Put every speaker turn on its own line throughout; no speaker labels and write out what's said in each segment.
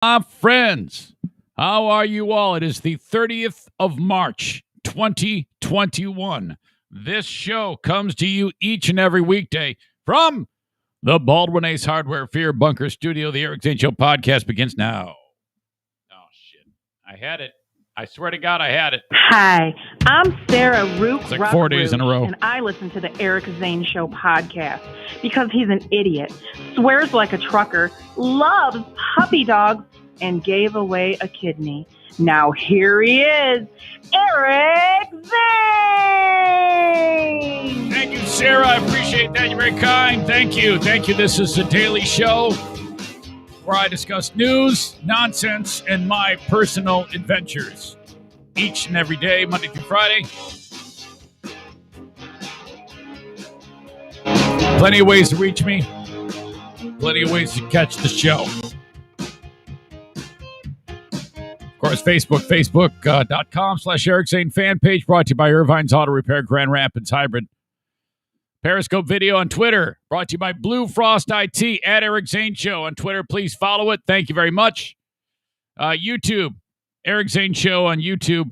Friends, how are you all? It is the 30th of March, 2021. This show comes to you each and every weekday from the Baldwin Ace Hardware Fear Bunker Studio. The Eric Zane Show podcast begins now. Oh, shit. I had it. I swear to God, I had it.
Hi, I'm Sarah Rook.
It's like 4 days in a row.
And I listen to the Eric Zane Show podcast because he's an idiot, swears like a trucker, loves puppy dogs, and gave away a kidney. Now here he is, Eric Zane!
Thank you, Sarah. I appreciate that. You're very kind. Thank you. Thank you. This is the Daily Show, where I discuss news, nonsense, and my personal adventures each and every day, Monday through Friday. Plenty of ways to reach me. Plenty of ways to catch the show. Of course, Facebook.com/Eric Zane fan page, brought to you by Irvine's Auto Repair, Grand Rapids Hybrid. Periscope video on Twitter, brought to you by Blue Frost IT, at Eric Zane Show on Twitter. Please follow it. Thank you very much. YouTube, Eric Zane Show on YouTube.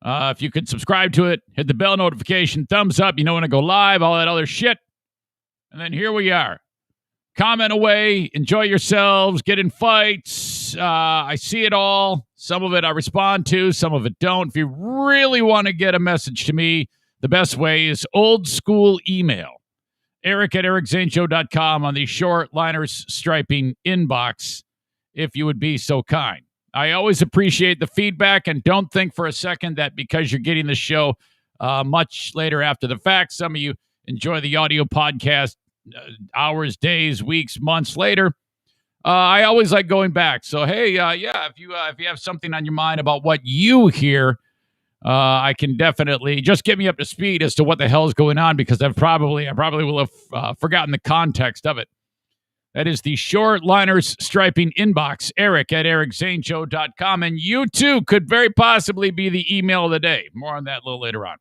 If you could subscribe to it, hit the bell notification, thumbs up. You know when I go live, all that other shit. And then here we are. Comment away. Enjoy yourselves. Get in fights. I see it all. Some of it I respond to. Some of it don't. If you really want to get a message to me, the best way is old school email. Eric@ericzaneshow.com on the short liners striping inbox, if you would be so kind. I always appreciate the feedback, and don't think for a second that because you're getting the show much later after the fact, some of you enjoy the audio podcast hours, days, weeks, months later. I always like going back. So, hey, if you have something on your mind about what you hear, I can definitely just get me up to speed as to what the hell is going on, because I probably will have forgotten the context of it. That is the short liners striping inbox, Eric@ericzaneshow.com. And you too could very possibly be the email of the day. More on that a little later on.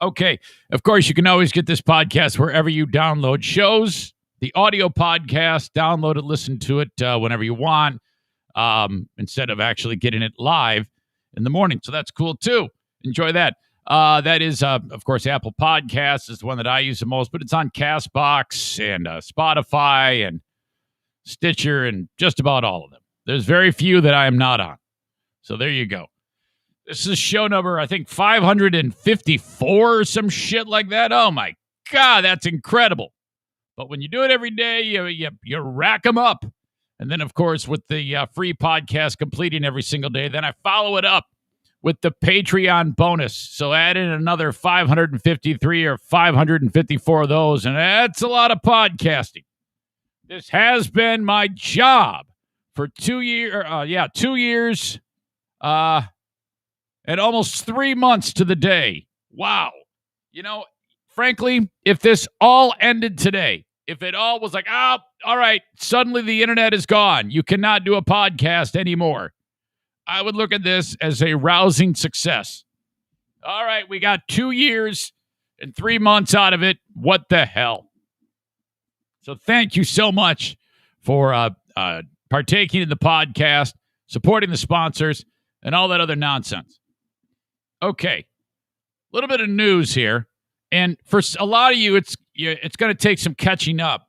Okay. Of course, you can always get this podcast wherever you download shows. The audio podcast, download it, listen to it whenever you want, instead of actually getting it live in the morning. So that's cool too. Enjoy that. That is, of course, Apple Podcasts is the one that I use the most, but it's on CastBox and Spotify and Stitcher and just about all of them. There's very few that I am not on. So there you go. This is show number, I think, 554 or some shit like that. Oh, my God, that's incredible. But when you do it every day, you rack them up. And then, of course, with the free podcast completing every single day, then I follow it up with the Patreon bonus. So add in another 553 or 554 of those, and that's a lot of podcasting. This has been my job for 2 years. 2 years and almost 3 months to the day. Wow. You know, frankly, if this all ended today, if it all was like, all right, suddenly the internet is gone, you cannot do a podcast anymore, I would look at this as a rousing success. All right, we got 2 years and 3 months out of it. What the hell? So thank you so much for partaking in the podcast, supporting the sponsors, and all that other nonsense. Okay, a little bit of news here. And for a lot of you, it's going to take some catching up.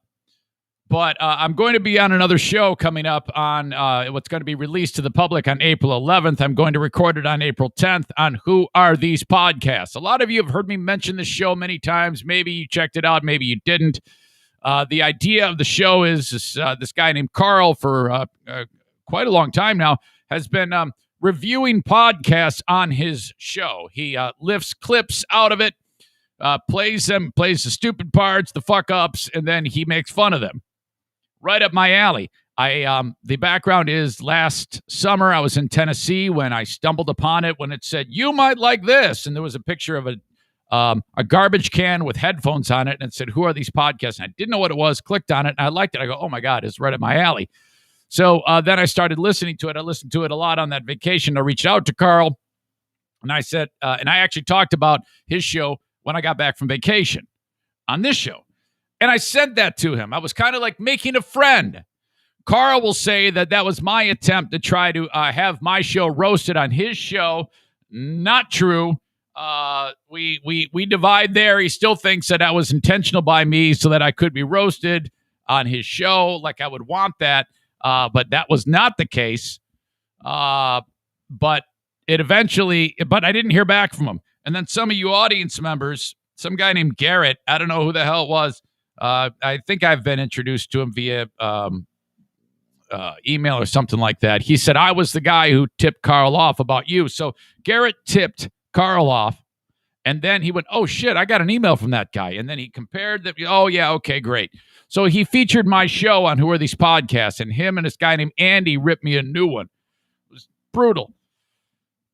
But I'm going to be on another show coming up on what's going to be released to the public on April 11th. I'm going to record it on April 10th on Who Are These Podcasts? A lot of you have heard me mention this show many times. Maybe you checked it out. Maybe you didn't. The idea of the show is this guy named Carl for quite a long time now has been reviewing podcasts on his show. He lifts clips out of it, plays the stupid parts, the fuck-ups, and then he makes fun of them. Right up my alley. The background is last summer I was in Tennessee when I stumbled upon it when it said, "You might like this." And there was a picture of a garbage can with headphones on it, and it said, "Who are these podcasts?" And I didn't know what it was, clicked on it, and I liked it. I go, oh my God, it's right up my alley. So then I started listening to it. I listened to it a lot on that vacation. I reached out to Carl, and I said, and I actually talked about his show when I got back from vacation on this show. And I sent that to him. I was kind of like making a friend. Carl will say that was my attempt to try to have my show roasted on his show. Not true. We divide there. He still thinks that was intentional by me so that I could be roasted on his show like I would want that. But that was not the case. But I didn't hear back from him. And then some of you audience members, some guy named Garrett, I don't know who the hell it was. I think I've been introduced to him via email or something like that. He said, I was the guy who tipped Carl off about you. So Garrett tipped Carl off. And then he went, oh, shit, I got an email from that guy. And then he compared that. Oh, yeah, okay, great. So he featured my show on Who Are These Podcasts, and him and this guy named Andy ripped me a new one. It was brutal.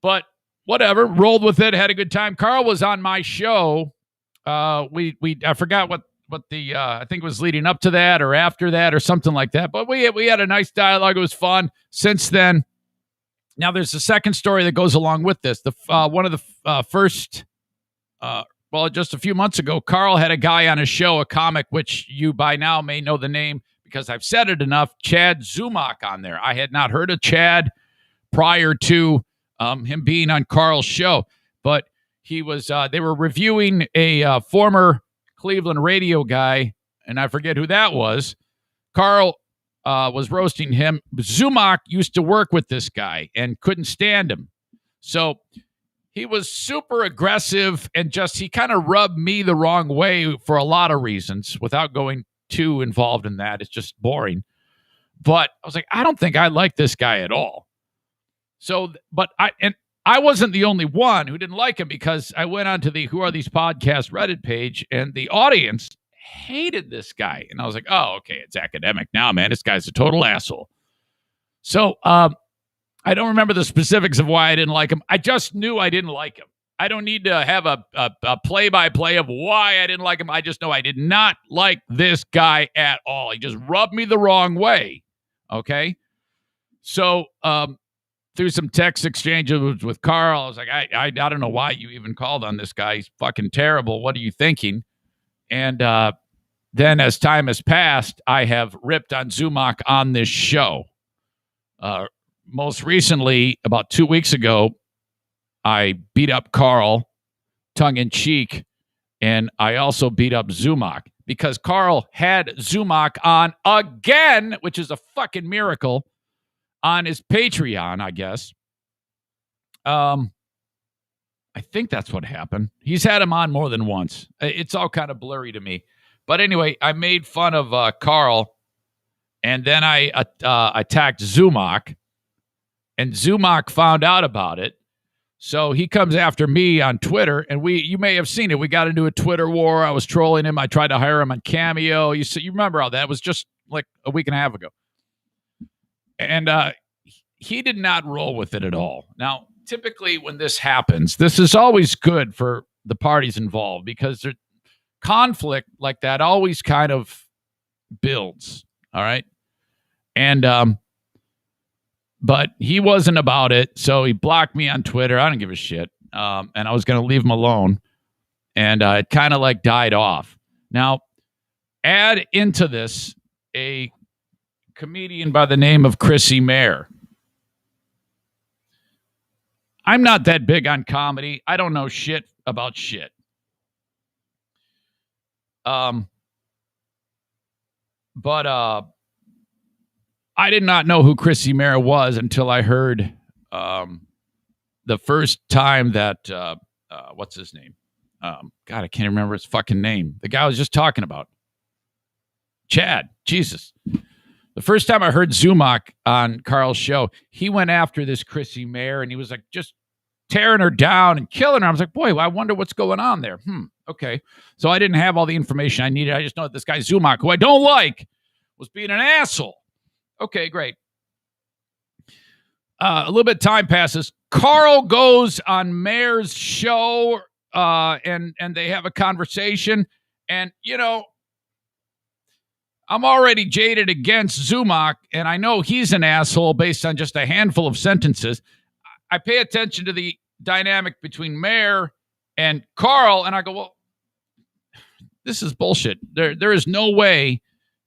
But whatever, rolled with it, had a good time. Carl was on my show. I forgot what the I think it was leading up to that or after that or something like that. But we had a nice dialogue. It was fun. Since then, now there's a second story that goes along with this. One of the first, just a few months ago, Carl had a guy on his show, a comic, which you by now may know the name because I've said it enough, Chad Zumock on there. I had not heard of Chad prior to him being on Carl's show, but he was. They were reviewing a former Cleveland radio guy, and I forget who that was. Carl was roasting him. Zumock used to work with this guy and couldn't stand him. So he was super aggressive and he kind of rubbed me the wrong way for a lot of reasons without going too involved in that. It's just boring. But I was like, I don't think I like this guy at all. So, I wasn't the only one who didn't like him because I went onto the Who Are These Podcasts Reddit page and the audience hated this guy. And I was like, oh, okay, it's academic now, man. This guy's a total asshole. So I don't remember the specifics of why I didn't like him. I just knew I didn't like him. I don't need to have a play-by-play of why I didn't like him. I just know I did not like this guy at all. He just rubbed me the wrong way. Okay? So, through some text exchanges with Carl, I was like, I don't know why you even called on this guy. He's fucking terrible. What are you thinking? And then as time has passed, I have ripped on Zumock on this show. Most recently, about 2 weeks ago, I beat up Carl, tongue-in-cheek, and I also beat up Zumock because Carl had Zumock on again, which is a fucking miracle, on his Patreon, I guess. I think that's what happened. He's had him on more than once. It's all kind of blurry to me. But anyway, I made fun of Carl, and then I attacked Zumock, and Zumock found out about it. So he comes after me on Twitter, and you may have seen it. We got into a Twitter war. I was trolling him. I tried to hire him on Cameo. You remember all that? It was just like a week and a half ago. And he did not roll with it at all. Now, typically when this happens, this is always good for the parties involved because conflict like that always kind of builds. All right. And, but he wasn't about it. So he blocked me on Twitter. I don't give a shit. And I was going to leave him alone. And it kind of like died off. Now, add into this a comedian by the name of Chrissy Mayer. I'm not that big on comedy. I don't know shit about shit. But I did not know who Chrissy Mayer was until I heard the first time that what's his name? God, I can't remember his fucking name. The guy I was just talking about. Chad. Jesus. The first time I heard Zumock on Carl's show, he went after this Chrissy Mayer, and he was like just tearing her down and killing her. I was like, boy, I wonder what's going on there. Okay. So I didn't have all the information I needed. I just know that this guy Zumock, who I don't like, was being an asshole. Okay, great. A little bit of time passes. Carl goes on Mayer's show, and they have a conversation. And, I'm already jaded against Zumock, and I know he's an asshole based on just a handful of sentences. I pay attention to the dynamic between Mayer and Carl, and I go, well, this is bullshit. There is no way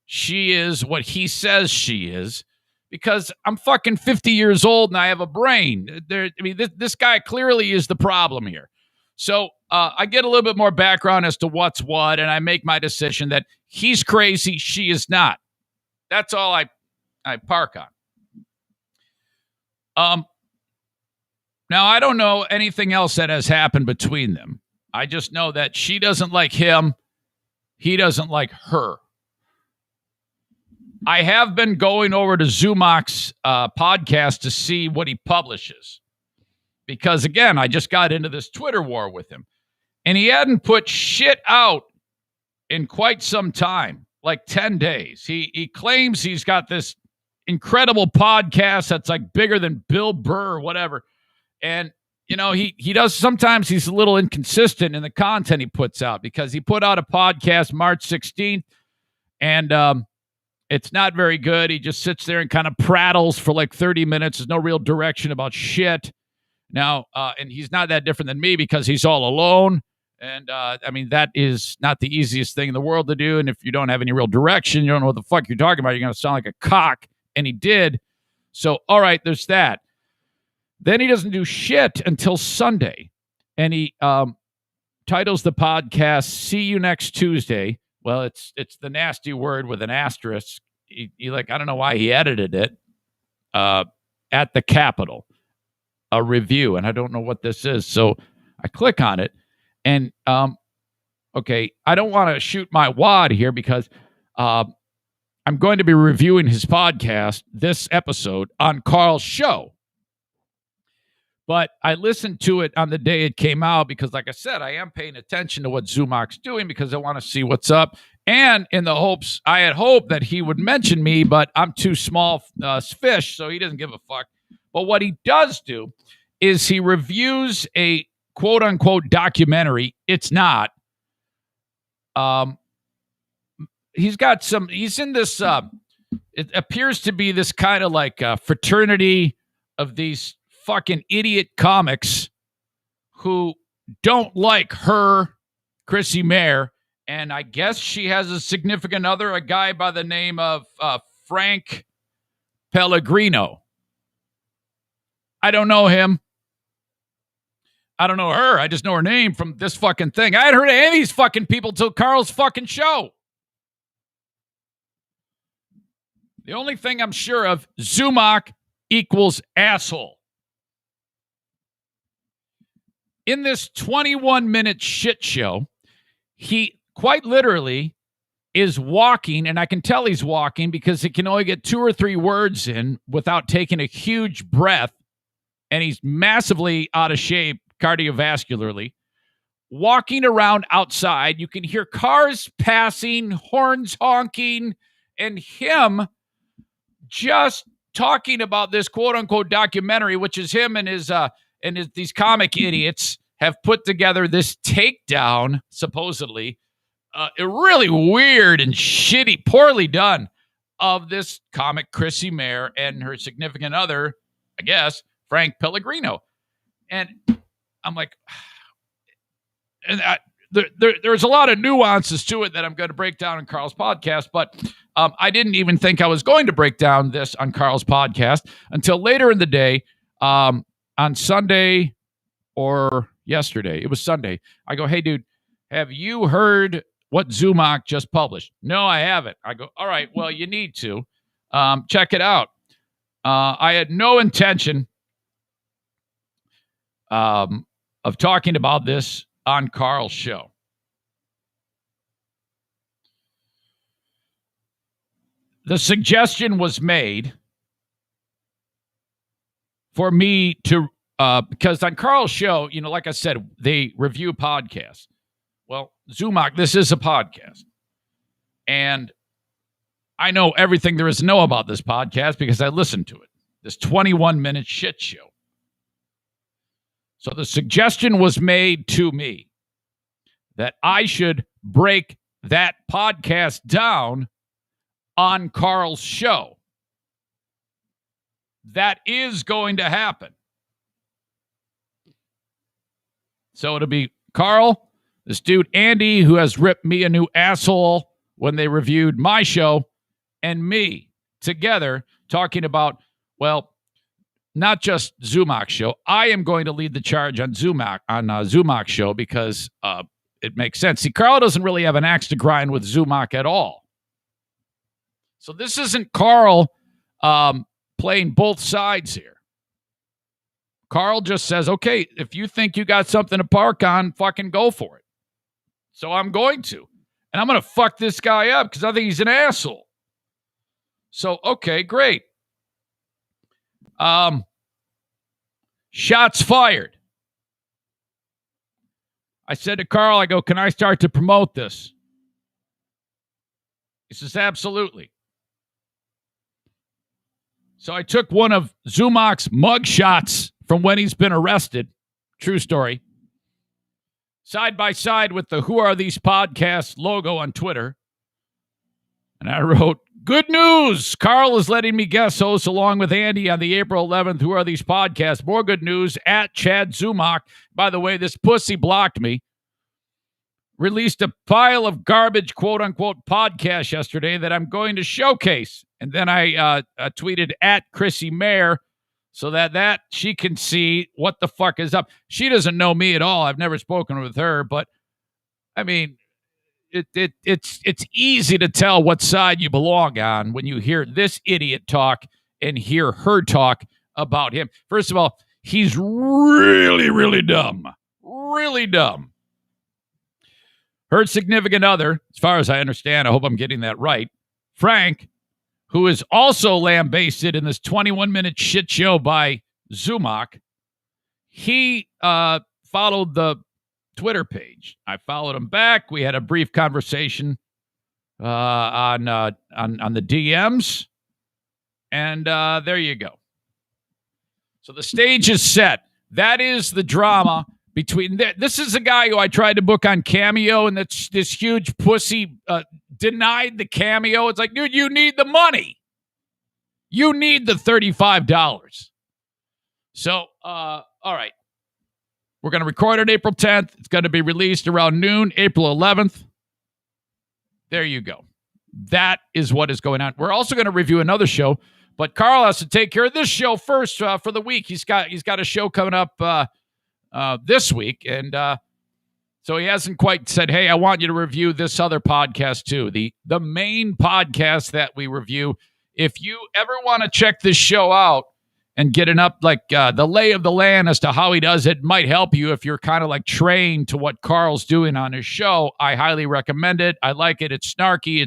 she is what he says she is, because I'm fucking 50 years old and I have a brain. This guy clearly is the problem here. So I get a little bit more background as to what's what, and I make my decision that he's crazy, she is not. That's all I park on. Now, I don't know anything else that has happened between them. I just know that she doesn't like him. He doesn't like her. I have been going over to Zumach's podcast to see what he publishes. Because, again, I just got into this Twitter war with him. And he hadn't put shit out in quite some time, like 10 days. He claims he's got this incredible podcast that's like bigger than Bill Burr or whatever. And, you know, he does, sometimes he's a little inconsistent in the content he puts out, because he put out a podcast March 16th, and it's not very good. He just sits there and kind of prattles for like 30 minutes. There's no real direction about shit. Now, and he's not that different than me because he's all alone. And, I mean, that is not the easiest thing in the world to do. And if you don't have any real direction, you don't know what the fuck you're talking about, you're going to sound like a cock. And he did. So, all right, there's that. Then he doesn't do shit until Sunday. And he titles the podcast, See You Next Tuesday. Well, it's the nasty word with an asterisk. He like, I don't know why he edited it. At the Capitol. A review. And I don't know what this is. So I click on it. And, okay, I don't want to shoot my wad here, because I'm going to be reviewing his podcast, this episode, on Carl's show. But I listened to it on the day it came out because, like I said, I am paying attention to what Zumach's doing because I want to see what's up. And in the hopes, I had hoped that he would mention me, but I'm too small fish, so he doesn't give a fuck. But what he does do is he reviews a quote-unquote documentary. It's not. He's in this, it appears to be this kind of like fraternity of these fucking idiot comics who don't like her, Chrissy Mayer, and I guess she has a significant other, a guy by the name of Frank Pellegrino. I don't know him. I don't know her. I just know her name from this fucking thing. I hadn't heard of any of these fucking people till Carl's fucking show. The only thing I'm sure of, Zumach equals asshole. In this 21-minute shit show, he quite literally is walking, and I can tell he's walking because he can only get 2 or 3 words in without taking a huge breath, and he's massively out of shape cardiovascularly. Walking around outside, you can hear cars passing, horns honking, and him just talking about this quote-unquote documentary, which is him and these comic idiots have put together this takedown, supposedly, really weird and shitty, poorly done, of this comic Chrissy Mayer and her significant other, I guess, Frank Pellegrino. And I'm like, and there's a lot of nuances to it that I'm going to break down in Carl's podcast, but I didn't even think I was going to break down this on Carl's podcast until later in the day. On Sunday or yesterday, it was Sunday, I go, hey, dude, have you heard what Zumach just published? No, I haven't. I go, all right, well, you need to. Check it out. I had no intention of talking about this on Carl's show. The suggestion was made for me to, because on Carl's show, you know, like I said, they review podcasts. Well, Zumach, this is a podcast. And I know everything there is to know about this podcast because I listened to it. This 21-minute shit show. So the suggestion was made to me that I should break that podcast down on Carl's show. That is going to happen. So it'll be Carl, this dude Andy, who has ripped me a new asshole when they reviewed my show, and me together talking about, well, not just Zumach show. I am going to lead the charge on Zumach show because it makes sense. See, Carl doesn't really have an axe to grind with Zumach at all. So this isn't Carl playing both sides here. Carl just says, okay, if you think you got something to park on, fucking go for it. So I'm going to. And I'm going to fuck this guy up because I think he's an asshole. So, okay, great. Shots fired. I said to Carl, I go, can I start to promote this? He says, absolutely. So I took one of Zumach's mug shots from when he's been arrested. True story. Side by side with the Who Are These Podcasts logo on Twitter. And I wrote, good news. Carl is letting me guest host along with Andy on the April 11th Who Are These Podcasts. More good news at Chad Zumach. By the way, this pussy blocked me. Released a pile of garbage, quote-unquote, podcast yesterday that I'm going to showcase. And then I tweeted at Chrissy Mayer so that she can see what the fuck is up. She doesn't know me at all. I've never spoken with her, but, I mean, it's easy to tell what side you belong on when you hear this idiot talk and hear her talk about him. First of all, he's really, really dumb. Really dumb. Her significant other, as far as I understand, I hope I'm getting that right, Frank, who is also lambasted in this 21-minute shit show by Zumach, he followed the Twitter page. I followed him back. We had a brief conversation on the DMs, and there you go. So the stage is set. That is the drama between this is a guy who I tried to book on Cameo, and that's this huge pussy denied the Cameo. It's like, dude, you need the money. You need the $35. So, all right. We're going to record it April 10th. It's going to be released around noon, April 11th. There you go. That is what is going on. We're also going to review another show, but Carl has to take care of this show first for the week. He's got a show coming up this week, and so he hasn't quite said, hey, I want you to review this other podcast too, the main podcast that we review. If you ever want to check this show out and get the lay of the land as to how he does it, might help you if you're kind of like trained to what Carl's doing on his show. I highly recommend it. I like it. It's snarky.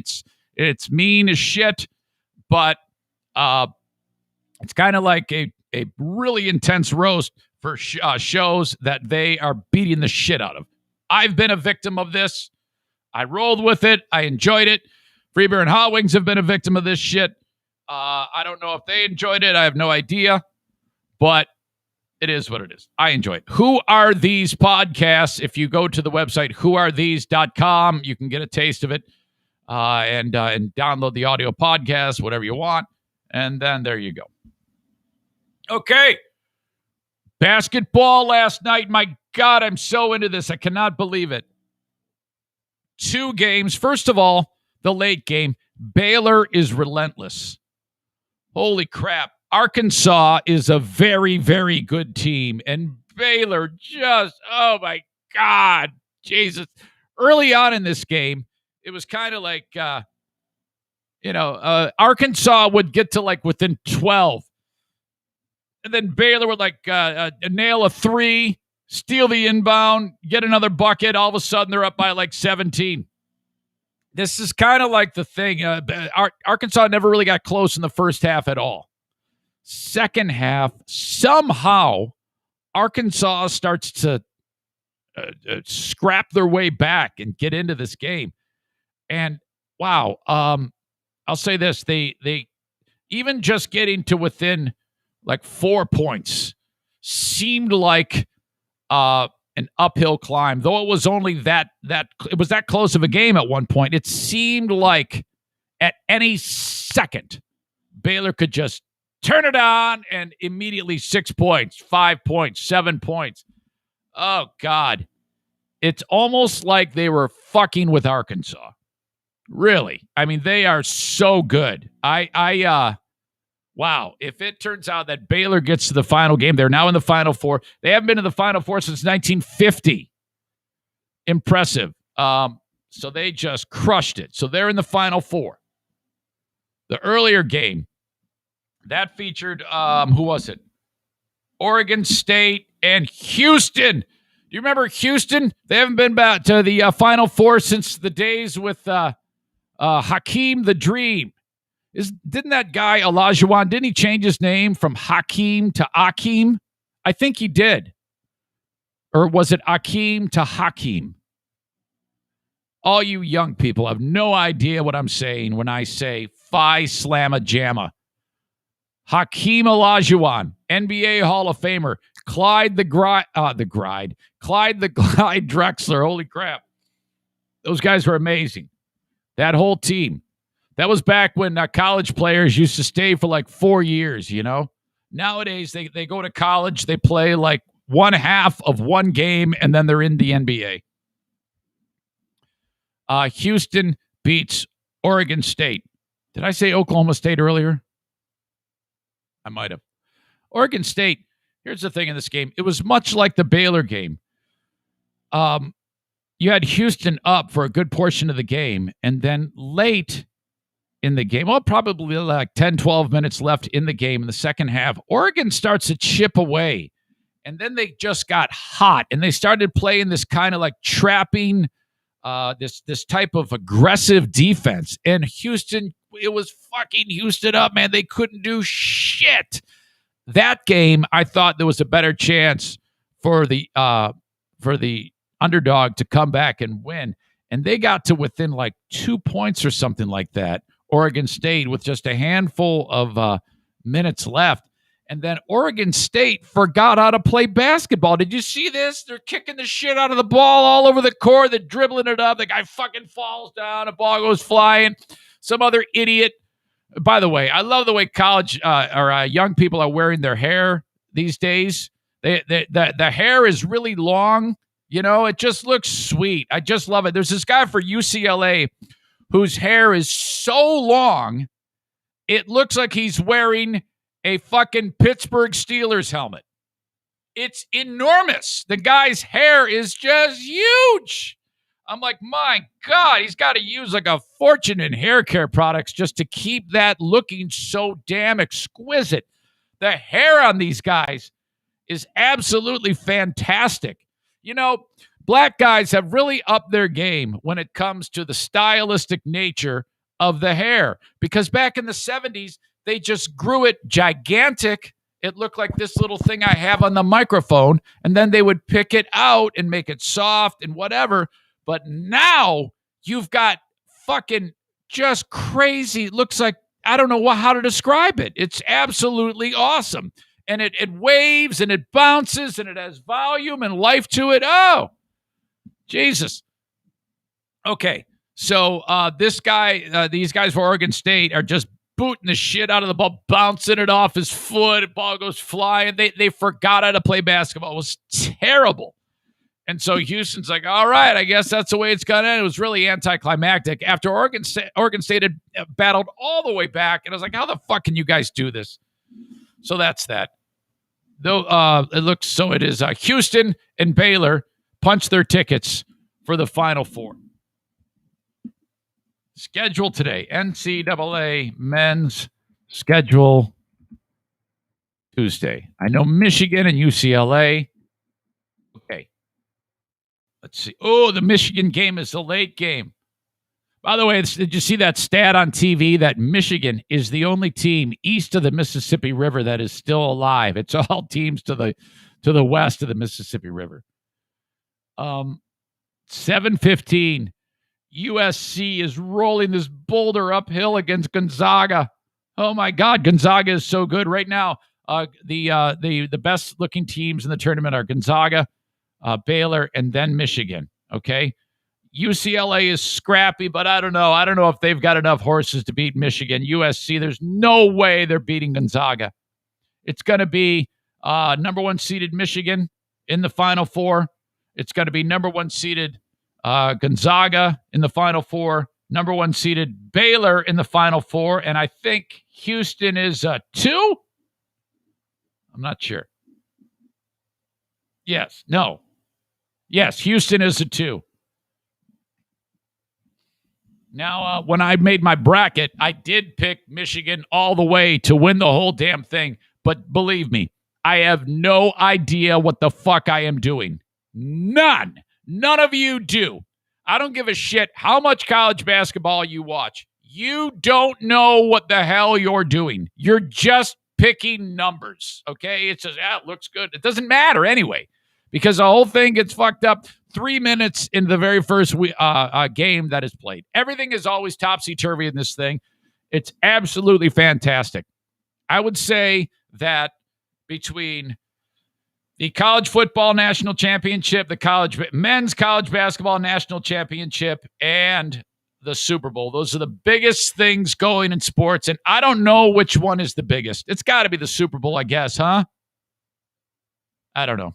It's mean as shit, but it's kind of like a really intense roast for shows that they are beating the shit out of. I've been a victim of this. I rolled with it. I enjoyed it. Free Beer and Hot Wings have been a victim of this shit. I don't know if they enjoyed it. I have no idea. But it is what it is. I enjoy it. Who Are These Podcasts? If you go to the website, whoarethese.com, you can get a taste of it and download the audio podcast, whatever you want. And then there you go. Okay. Basketball last night. My God, I'm so into this. I cannot believe it. 2 games. First of all, the late game. Baylor is relentless. Holy crap. Arkansas is a very, very good team. And Baylor just, oh my God, Jesus. Early on in this game, it was kind of like, Arkansas would get to like within 12. And then Baylor would nail a 3, steal the inbound, get another bucket. All of a sudden, they're up by like 17. This is kind of like the thing. Arkansas never really got close in the first half at all. Second half, somehow, Arkansas starts to scrap their way back and get into this game. And wow, I'll say this: they even just getting to within like 4 points seemed like an uphill climb, though it was only that it was that close of a game at one point. It seemed like at any second Baylor could just turn it on and immediately 6 points, 5 points, 7 points. Oh God. It's almost like they were fucking with Arkansas. Really. I mean, they are so good. Wow. If it turns out that Baylor gets to the final game, they're now in the Final Four. They haven't been in the Final Four since 1950. Impressive. So they just crushed it. So they're in the Final Four. The earlier game, that featured, who was it? Oregon State and Houston. Do you remember Houston? They haven't been back to the Final Four since the days with Hakeem the Dream. Didn't that guy, Olajuwon, didn't he change his name from Hakeem to Akeem? I think he did. Or was it Akeem to Hakeem? All you young people have no idea what I'm saying when I say Phi Slamma Jamma. Hakeem Olajuwon, NBA Hall of Famer. Clyde the Glide Drexler. Holy crap. Those guys were amazing. That whole team. That was back when college players used to stay for like 4 years, you know? Nowadays, they go to college, they play like one half of one game, and then they're in the NBA. Houston beats Oregon State. Did I say Oklahoma State earlier? I might have. Oregon State, here's the thing in this game. It was much like the Baylor game. You had Houston up for a good portion of the game, and then late in the game, well, probably like 10, 12 minutes left in the game in the second half, Oregon starts to chip away. And then they just got hot, and they started playing this kind of like trapping, this type of aggressive defense. And Houston, it was fucking Houston up, man. They couldn't do shit. That game, I thought there was a better chance for the underdog to come back and win. And they got to within like 2 points or something like that. Oregon State with just a handful of minutes left. And then Oregon State forgot how to play basketball. Did you see this? They're kicking the shit out of the ball all over the court. They're dribbling it up. The guy fucking falls down. The ball goes flying. Some other idiot. By the way, I love the way college or young people are wearing their hair these days. The hair is really long. You know, it just looks sweet. I just love it. There's this guy for UCLA whose hair is so long, it looks like he's wearing a fucking Pittsburgh Steelers helmet. It's enormous. The guy's hair is just huge. I'm like, my God, he's got to use like a fortune in hair care products just to keep that looking so damn exquisite. The hair on these guys is absolutely fantastic. You know, black guys have really upped their game when it comes to the stylistic nature of the hair. Because back in the 70s, they just grew it gigantic. It looked like this little thing I have on the microphone. And then they would pick it out and make it soft and whatever. But now you've got fucking just crazy. It looks like, I don't know how to describe it. It's absolutely awesome. And it waves and it bounces and it has volume and life to it. Oh, Jesus. Okay. So these guys for Oregon State are just booting the shit out of the ball, bouncing it off his foot. The ball goes flying. They forgot how to play basketball. It was terrible. And so Houston's like, all right, I guess that's the way it's going to end. It was really anticlimactic. After Oregon State had battled all the way back, and I was like, how the fuck can you guys do this? So that's that. Though it is Houston and Baylor punch their tickets for the Final Four. Schedule today. NCAA men's schedule Tuesday. I know Michigan and UCLA. Okay. Let's see. Oh, the Michigan game is the late game. By the way, did you see that stat on TV that Michigan is the only team east of the Mississippi River that is still alive? It's all teams to the west of the Mississippi River. 7:15. USC is rolling this boulder uphill against Gonzaga. Oh my God, Gonzaga is so good right now. The best looking teams in the tournament are Gonzaga, Baylor, and then Michigan. Okay. UCLA is scrappy, but I don't know. I don't know if they've got enough horses to beat Michigan. USC, there's no way they're beating Gonzaga. It's going to be number one seeded Michigan in the Final Four. It's going to be number one seeded Gonzaga in the Final Four. number 1 seeded Baylor in the Final Four, and I think Houston is a 2. I'm not sure. Yes, no. Yes, Houston is a 2. Now, when I made my bracket, I did pick Michigan all the way to win the whole damn thing. But believe me, I have no idea what the fuck I am doing. None. None of you do. I don't give a shit how much college basketball you watch. You don't know what the hell you're doing. You're just picking numbers, okay? It says, it looks good. It doesn't matter anyway, because the whole thing gets fucked up 3 minutes into the very first game that is played. Everything is always topsy-turvy in this thing. It's absolutely fantastic. I would say that between the college football national championship, the men's college basketball national championship, and the Super Bowl, those are the biggest things going in sports, and I don't know which one is the biggest. It's got to be the Super Bowl, I guess, huh? I don't know.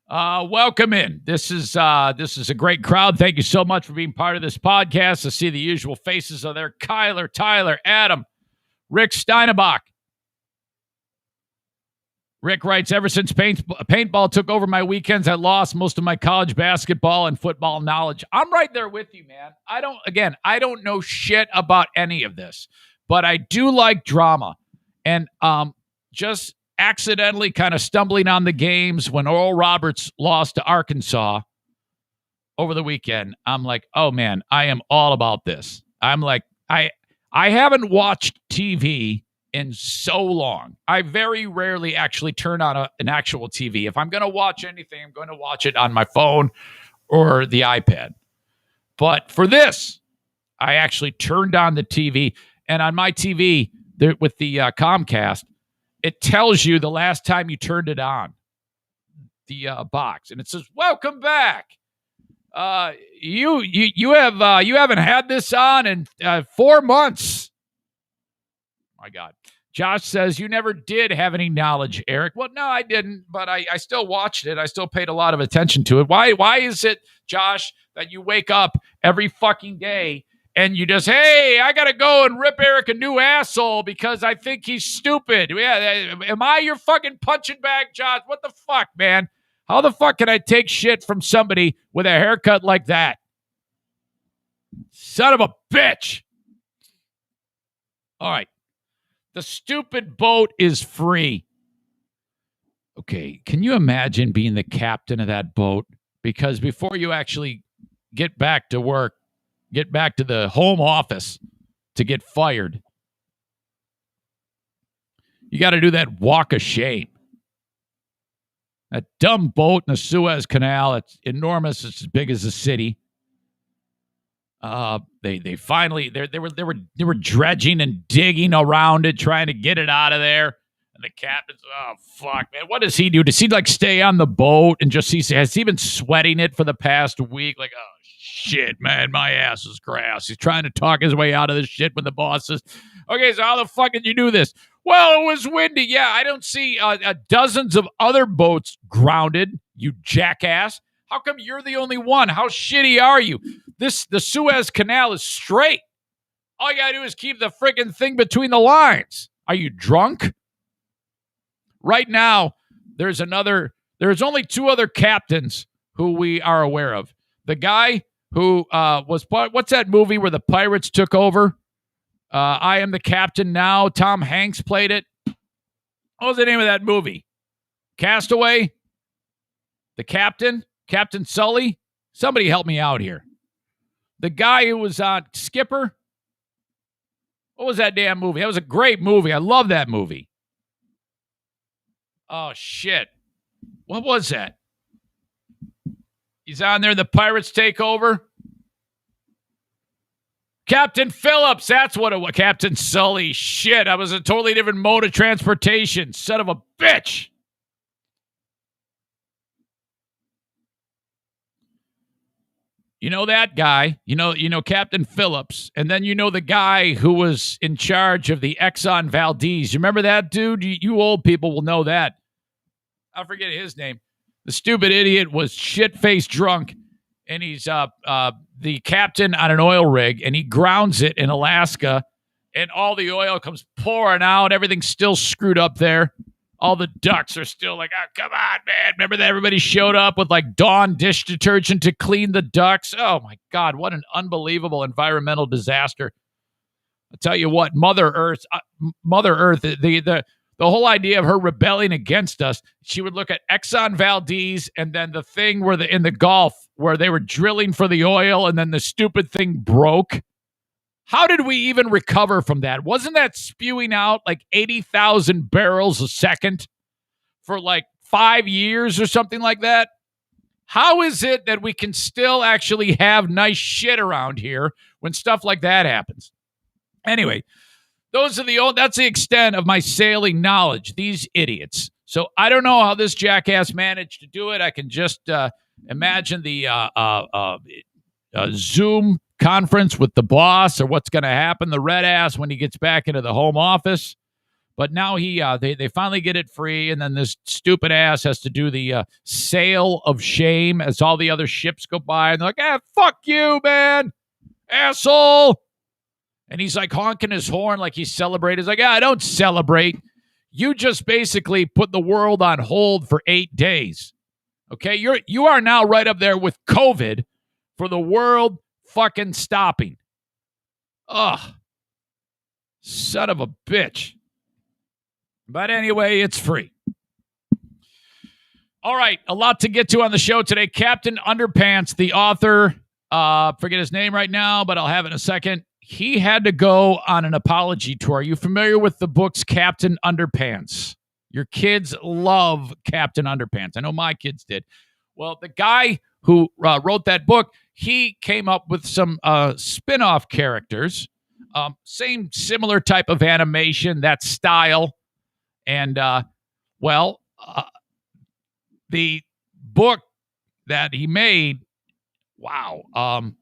Welcome in. This is a great crowd. Thank you so much for being part of this podcast. I see the usual faces of there. Kyler, Tyler, Adam, Rick Steinebach. Rick writes, ever since paintball took over my weekends, I lost most of my college basketball and football knowledge. I'm right there with you, man. I don't know shit about any of this, but I do like drama. And just accidentally kind of stumbling on the games when Oral Roberts lost to Arkansas over the weekend, I'm like, oh man, I am all about this. I'm like, I haven't watched TV in so long. I very rarely actually turn on an actual TV. If I'm going to watch anything, I'm going to watch it on my phone or the iPad. But for this, I actually turned on the TV, and on my TV with the Comcast, it tells you the last time you turned it on, the box, and it says, "Welcome back. You haven't had this on in 4 months." My God. Josh says, you never did have any knowledge, Eric. Well, no, I didn't, but I still watched it. I still paid a lot of attention to it. Why is it, Josh, that you wake up every fucking day and you just, hey, I got to go and rip Eric a new asshole because I think he's stupid? Yeah, am I your fucking punching bag, Josh? What the fuck, man? How the fuck can I take shit from somebody with a haircut like that? Son of a bitch. All right. The stupid boat is free. Okay, can you imagine being the captain of that boat? Because before you actually get back to work, get back to the home office to get fired, you got to do that walk of shame. That dumb boat in the Suez Canal, it's enormous. It's as big as a city. They finally they were dredging and digging around it, trying to get it out of there. And the captain's, oh fuck, man, what does he do? Does he like stay on the boat and just has he been sweating it for the past week? Like, oh shit, man, my ass is grass. He's trying to talk his way out of this shit when the boss says, okay, so how the fuck did you do this? Well, it was windy. Yeah, I don't see dozens of other boats grounded, you jackass. How come you're the only one? How shitty are you? The Suez Canal is straight. All you got to do is keep the friggin' thing between the lines. Are you drunk? Right now, there's only 2 other captains who we are aware of. The guy who what's that movie where the pirates took over? I Am the Captain Now. Tom Hanks played it. What was the name of that movie? Castaway? The Captain? Captain Sully? Somebody help me out here. The guy who was on Skipper? What was that damn movie? That was a great movie. I love that movie. Oh, shit. What was that? He's on there. The pirates take over. Captain Phillips. That's what it was. Captain Sully. Shit. I was a totally different mode of transportation. Son of a bitch. You know that guy, you know Captain Phillips, and then you know the guy who was in charge of the Exxon Valdez. You remember that dude? You old people will know that. I forget his name. The stupid idiot was shit-faced drunk, and he's the captain on an oil rig, and he grounds it in Alaska, and all the oil comes pouring out. Everything's still screwed up there. All the ducks are still like, oh, come on, man. Remember that everybody showed up with like Dawn dish detergent to clean the ducks? Oh, my God. What an unbelievable environmental disaster. I'll tell you what, Mother Earth, the whole idea of her rebelling against us, she would look at Exxon Valdez and then the thing where in the Gulf where they were drilling for the oil and then the stupid thing broke. How did we even recover from that? Wasn't that spewing out like 80,000 barrels a second for like 5 years or something like that? How is it that we can still actually have nice shit around here when stuff like that happens? Anyway, that's the extent of my sailing knowledge, these idiots. So I don't know how this jackass managed to do it. I can just imagine the Zoom conference with the boss or what's going to happen, the red ass, when he gets back into the home office. But now they finally get it free, and then this stupid ass has to do the sail of shame as all the other ships go by, and they're like, fuck you, man, asshole. And he's like honking his horn like he's celebrating. He's like, I don't celebrate. You just basically put the world on hold for 8 days. Okay, you are now right up there with COVID for the world fucking stopping. Ugh. Son of a bitch. But anyway, it's free. All right, a lot to get to on the show today. Captain Underpants, the author, forget his name right now, but I'll have it in a second. He had to go on an apology tour. Are you familiar with the books Captain Underpants? Your kids love Captain Underpants. I know my kids did. Well, the guy who wrote that book, he came up with some spin-off characters. Similar type of animation, that style. And, the book that he made, wow,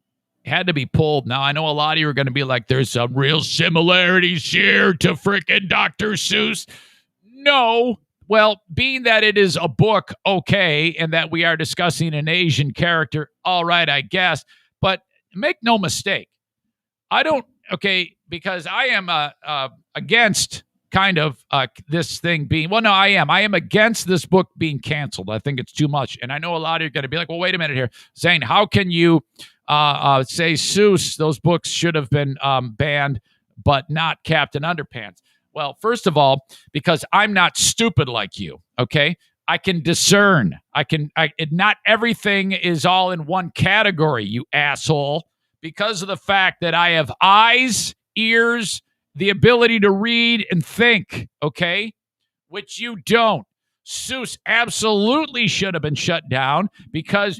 had to be pulled. Now, I know a lot of you are going to be like, there's some real similarities here to frickin' Dr. Seuss. No. Well, being that it is a book, okay, and that we are discussing an Asian character, all right, I guess. But make no mistake, because I am against kind of this thing being, I am against this book being canceled. I think it's too much. And I know a lot of you are going to be like, well, wait a minute here. Zane, how can you say Seuss, those books should have been banned, but not Captain Underpants? Well, first of all, because I'm not stupid like you, okay? I can discern. Not everything is all in one category, you asshole, because of the fact that I have eyes, ears, the ability to read and think, okay? Which you don't. Seuss absolutely should have been shut down because,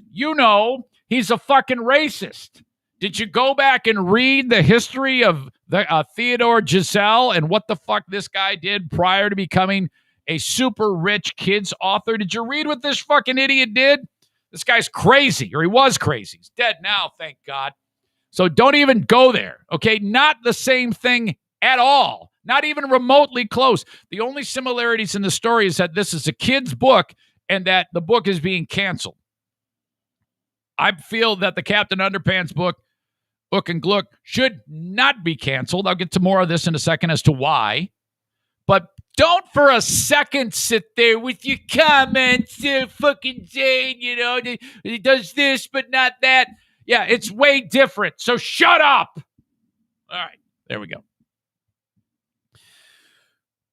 he's a fucking racist. Did you go back and read the history of the Theodore Giselle and what the fuck this guy did prior to becoming a super rich kids author? Did you read what this fucking idiot did? This guy's crazy, or he was crazy. He's dead now, thank God. So don't even go there, okay? Not the same thing at all. Not even remotely close. The only similarities in the story is that this is a kid's book and that the book is being canceled. I feel that the Captain Underpants book, Hook and Glook, should not be canceled. I'll get to more of this in a second as to why. But don't for a second sit there with your comments, fucking Zane, he does this but not that. Yeah, it's way different. So shut up. All right, there we go.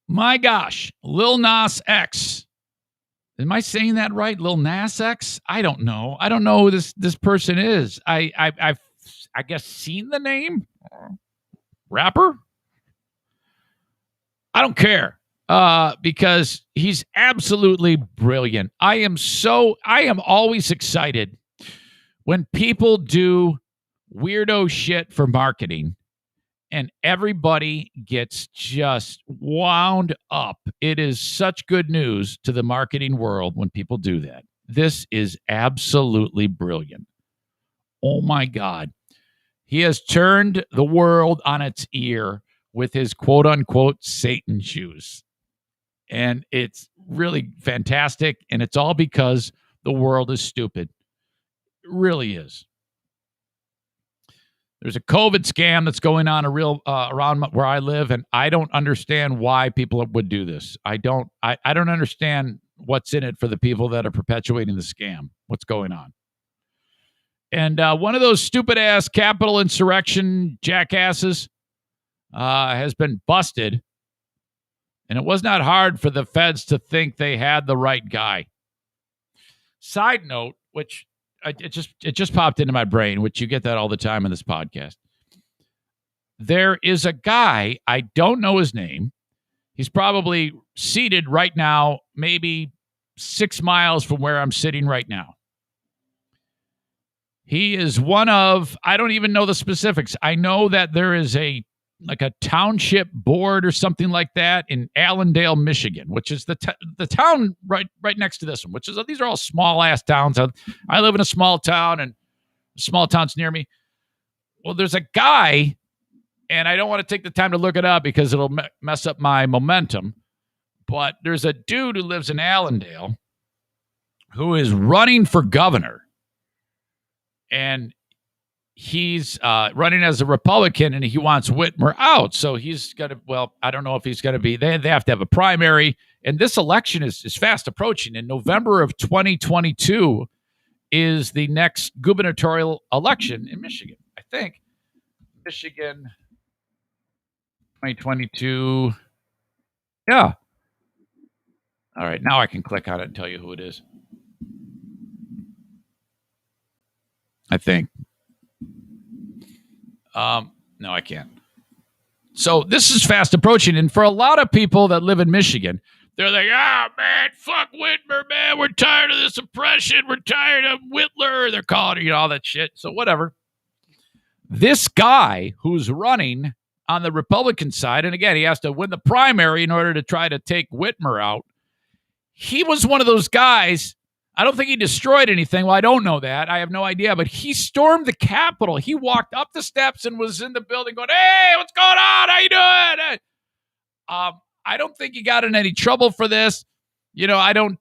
My gosh, Lil NAS X. Am I saying that right? Lil NAS X? I don't know. I don't know who this person is. I've guess seen the name. Rapper? I don't care. Because he's absolutely brilliant. I am always excited when people do weirdo shit for marketing and everybody gets just wound up. It is such good news to the marketing world when people do that. This is absolutely brilliant. Oh my God. He has turned the world on its ear with his quote unquote Satan shoes. And it's really fantastic. And it's all because the world is stupid. It really is. There's a COVID scam that's going on around where I live, and I don't understand why people would do this. I don't understand what's in it for the people that are perpetuating the scam. What's going on? And one of those stupid-ass Capitol insurrection jackasses has been busted, and it was not hard for the feds to think they had the right guy. Side note, which it just popped into my brain, which you get that all the time in this podcast. There is a guy, I don't know his name. He's probably seated right now, maybe 6 miles from where I'm sitting right now. He is one of, I don't even know the specifics. I know that there is a township board or something like that in Allendale, Michigan, which is the town right next to this one, these are all small ass towns. I live in a small town, and small towns near me. Well, there's a guy, and I don't want to take the time to look it up because it'll mess up my momentum, but there's a dude who lives in Allendale who is running for governor, and he's running as a Republican, and he wants Whitmer out. So he's going to, well, I don't know if he's going to be, they have to have a primary. And this election is fast approaching. In November of 2022 is the next gubernatorial election in Michigan. I think Michigan 2022. Yeah. All right. Now I can click on it and tell you who it is. I think. No, I can't. So this is fast approaching. And for a lot of people that live in Michigan, they're like, man, fuck Whitmer, man. We're tired of this oppression. We're tired of Whitler. They're calling it all that shit. So whatever. This guy who's running on the Republican side, and again, he has to win the primary in order to try to take Whitmer out. He was one of those guys. I don't think he destroyed anything. Well, I don't know that. I have no idea. But he stormed the Capitol. He walked up the steps and was in the building going, hey, what's going on? How you doing? I don't think he got in any trouble for this. You know, I don't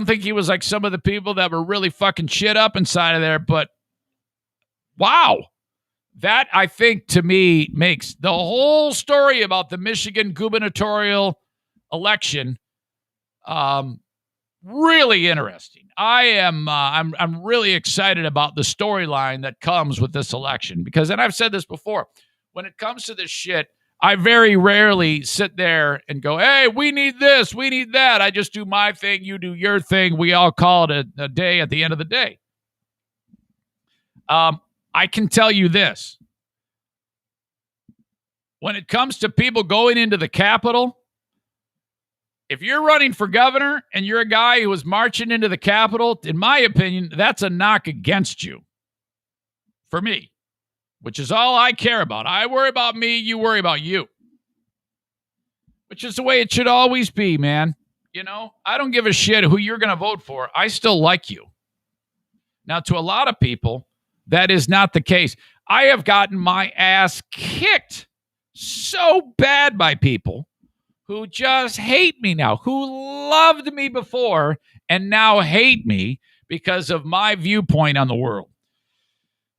think he was like some of the people that were really fucking shit up inside of there. But wow. That, I think, to me, makes the whole story about the Michigan gubernatorial election really interesting. I'm really excited about the storyline that comes with this election because, and I've said this before, when it comes to this shit, I very rarely sit there and go, hey, we need this, we need that. I just do my thing, you do your thing. We all call it a day at the end of the day. I can tell you this. When it comes to people going into the Capitol, if you're running for governor and you're a guy who was marching into the Capitol, in my opinion, that's a knock against you. For me, which is all I care about. I worry about me, you worry about you. Which is the way it should always be, man. You know, I don't give a shit who you're going to vote for. I still like you. Now, to a lot of people, that is not the case. I have gotten my ass kicked so bad by people who just hate me now, who loved me before and now hate me because of my viewpoint on the world.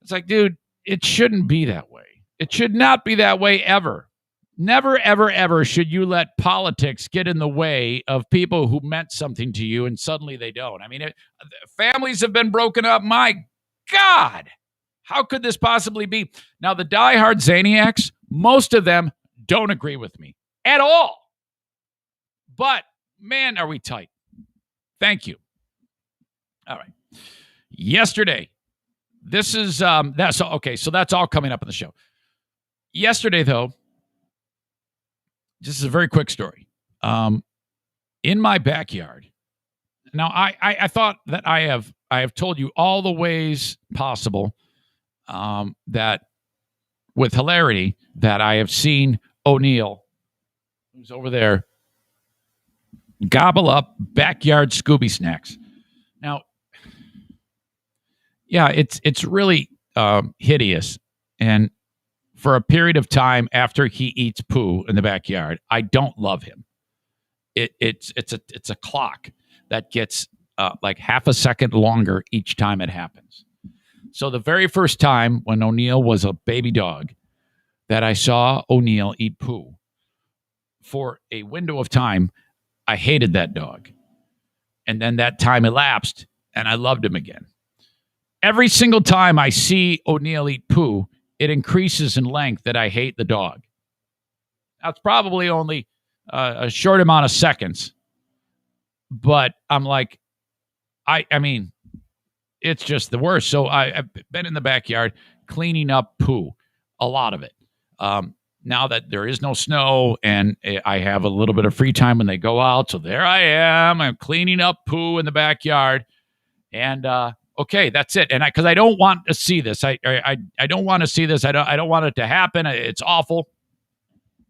It's like, dude, it shouldn't be that way. It should not be that way ever. Never, ever, ever should you let politics get in the way of people who meant something to you and suddenly they don't. I mean, families have been broken up. My God, how could this possibly be? Now, the diehard Zaniacs, most of them don't agree with me at all. But, man, are we tight. Thank you. All right. Yesterday, this is, that's okay, so that's all coming up in the show. Yesterday, though, this is a very quick story. In my backyard, now I thought that I have told you all the ways possible that, with hilarity, that I have seen O'Neill, who's over there, gobble up backyard Scooby snacks. Now, yeah, it's really hideous. And for a period of time after he eats poo in the backyard, I don't love him. It's a clock that gets like half a second longer each time it happens. So the very first time when O'Neill was a baby dog that I saw O'Neill eat poo, for a window of time, I hated that dog. And then that time elapsed, and I loved him again. Every single time I see O'Neill eat poo, it increases in length that I hate the dog. That's probably only a short amount of seconds. But I'm like, I mean, it's just the worst. So I've been in the backyard cleaning up poo, a lot of it. Now that there is no snow and I have a little bit of free time when they go out. So there I am. I'm cleaning up poo in the backyard. And okay, that's it. And because I don't want to see this. I don't want to see this. I don't want it to happen. It's awful.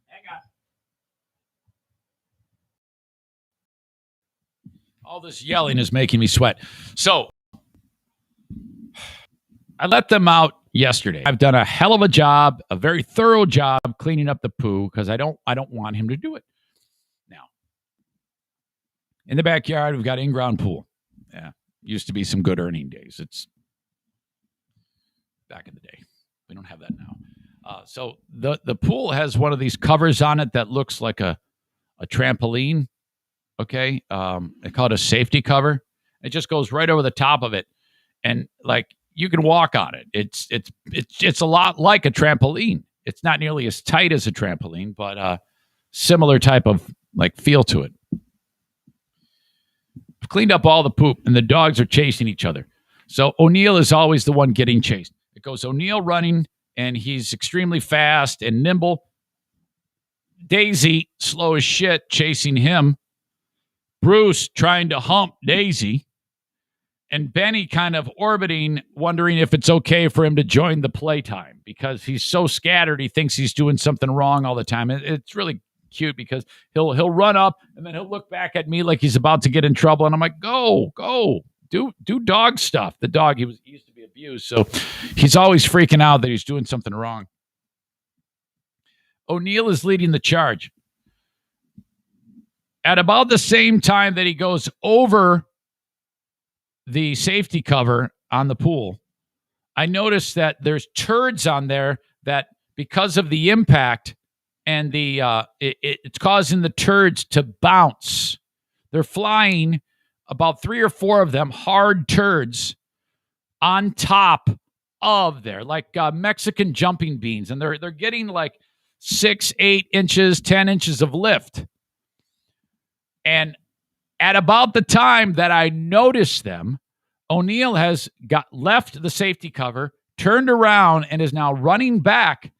Hang on. All this yelling is making me sweat. So I let them out yesterday. I've done a hell of a job, a very thorough job cleaning up the poo because I don't want him to do it. Now, in the backyard, we've got in-ground pool. Yeah, used to be some good earning days. It's back in the day. We don't have that now. So the pool has one of these covers on it that looks like a trampoline. Okay, they call it a safety cover. It just goes right over the top of it, and like you can walk on it. It's a lot like a trampoline. It's not nearly as tight as a trampoline, but similar type of like feel to it. I've cleaned up all the poop, and the dogs are chasing each other. So O'Neill is always the one getting chased. It goes O'Neill running, and he's extremely fast and nimble. Daisy, slow as shit, chasing him. Bruce trying to hump Daisy. And Benny kind of orbiting, wondering if it's okay for him to join the playtime because he's so scattered. He thinks he's doing something wrong all the time. It's really cute because he'll run up and then he'll look back at me like he's about to get in trouble. And I'm like, go, do dog stuff. The dog, he used to be abused. So he's always freaking out that he's doing something wrong. O'Neill is leading the charge. At about the same time that he goes over the safety cover on the pool, I noticed that there's turds on there that because of the impact and it's causing the turds to bounce. They're flying, about 3 or 4 of them, hard turds on top of there, like Mexican jumping beans. And they're getting like 6, 8 inches, 10 inches of lift. And at about the time that I noticed them, O'Neill has left the safety cover, turned around, and is now running back.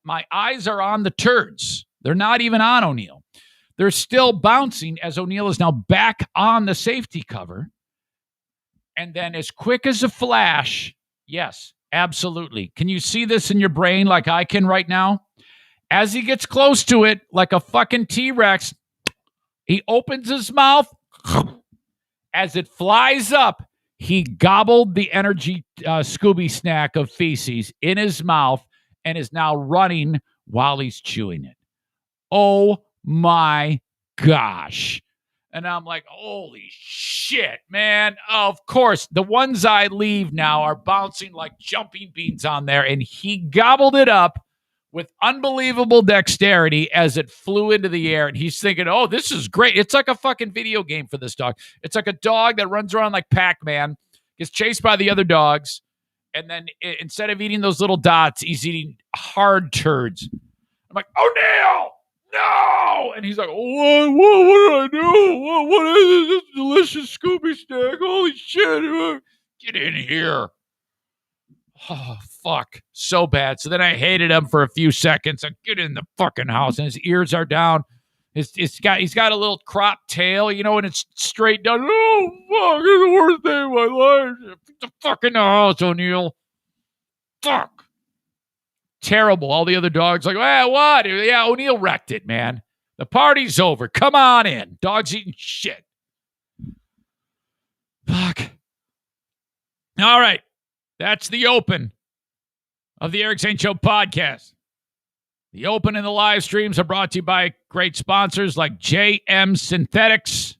My eyes are on the turds. They're not even on O'Neill. They're still bouncing as O'Neill is now back on the safety cover. And then as quick as a flash, yes, absolutely. Can you see this in your brain like I can right now? As he gets close to it, like a fucking T-Rex, he opens his mouth. As it flies up, he gobbled the energy Scooby snack of feces in his mouth and is now running while he's chewing it. Oh my gosh. And I'm like, holy shit, man. Of course, the ones I leave now are bouncing like jumping beans on there, and he gobbled it up with unbelievable dexterity as it flew into the air. And he's thinking, oh, this is great. It's like a fucking video game for this dog. It's like a dog that runs around like Pac-Man, gets chased by the other dogs, and then instead of eating those little dots, he's eating hard turds. I'm like, O'Neill, no! And he's like, what did I do? What is this delicious Scooby snack? Holy shit. Get in here. Oh, fuck. So bad. So then I hated him for a few seconds. I get in the fucking house, and his ears are down. He's got a little cropped tail, and it's straight down. Oh, fuck. It's the worst day of my life. Get the fuck in the house, O'Neill. Fuck. Terrible. All the other dogs like, what? Yeah, O'Neill wrecked it, man. The party's over. Come on in. Dog's eating shit. Fuck. All right. That's the open of the Eric Zane Show podcast. The open and the live streams are brought to you by great sponsors like JM Synthetics.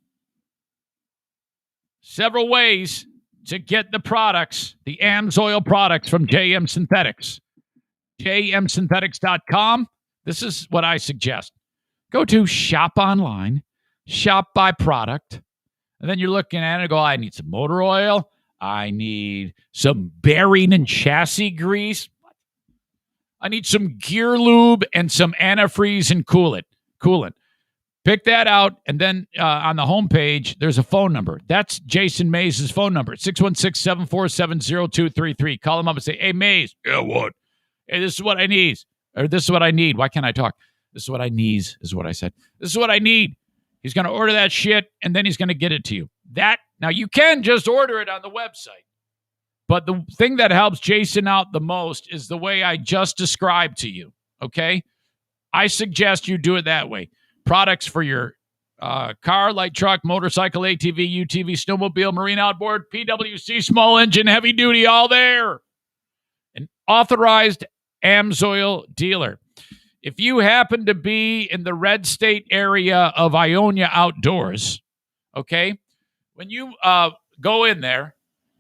Several ways to get the products, the AMSOIL products from JM Synthetics. jmsynthetics.com. This is what I suggest. Go to shop online, shop by product, and then you're looking at it and go, I need some motor oil. I need some bearing and chassis grease. I need some gear lube and some antifreeze and coolant. Pick that out, and then on the homepage, there's a phone number. That's Jason Mays' phone number, 616-747-0233. Call him up and say, hey, Mays. Yeah, what? Hey, this is what I need. Or this is what I need. Why can't I talk? This is what I need, is what I said. This is what I need. He's going to order that shit, and then he's going to get it to you. Now, you can just order it on the website. But the thing that helps Jason out the most is the way I just described to you, okay? I suggest you do it that way. Products for your car, light truck, motorcycle, ATV, UTV, snowmobile, marine outboard, PWC, small engine, heavy duty, all there. An authorized AMSOIL dealer. If you happen to be in the red state area of Ionia Outdoors, okay, when you go in there,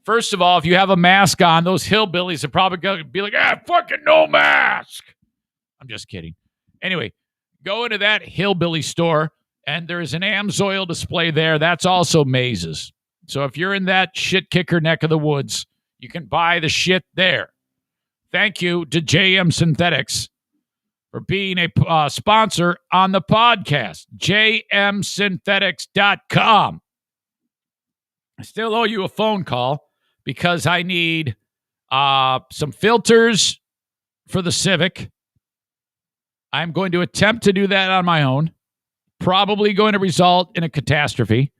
first of all, if you have a mask on, those hillbillies are probably going to be like, fucking no mask. I'm just kidding. Anyway, go into that hillbilly store, and there's an AMSOIL display there. That's also Maze's. So if you're in that shit kicker neck of the woods, you can buy the shit there. Thank you to JM Synthetics for being a sponsor on the podcast. jmsynthetics.com. I still owe you a phone call because I need some filters for the Civic. I'm going to attempt to do that on my own. Probably going to result in a catastrophe.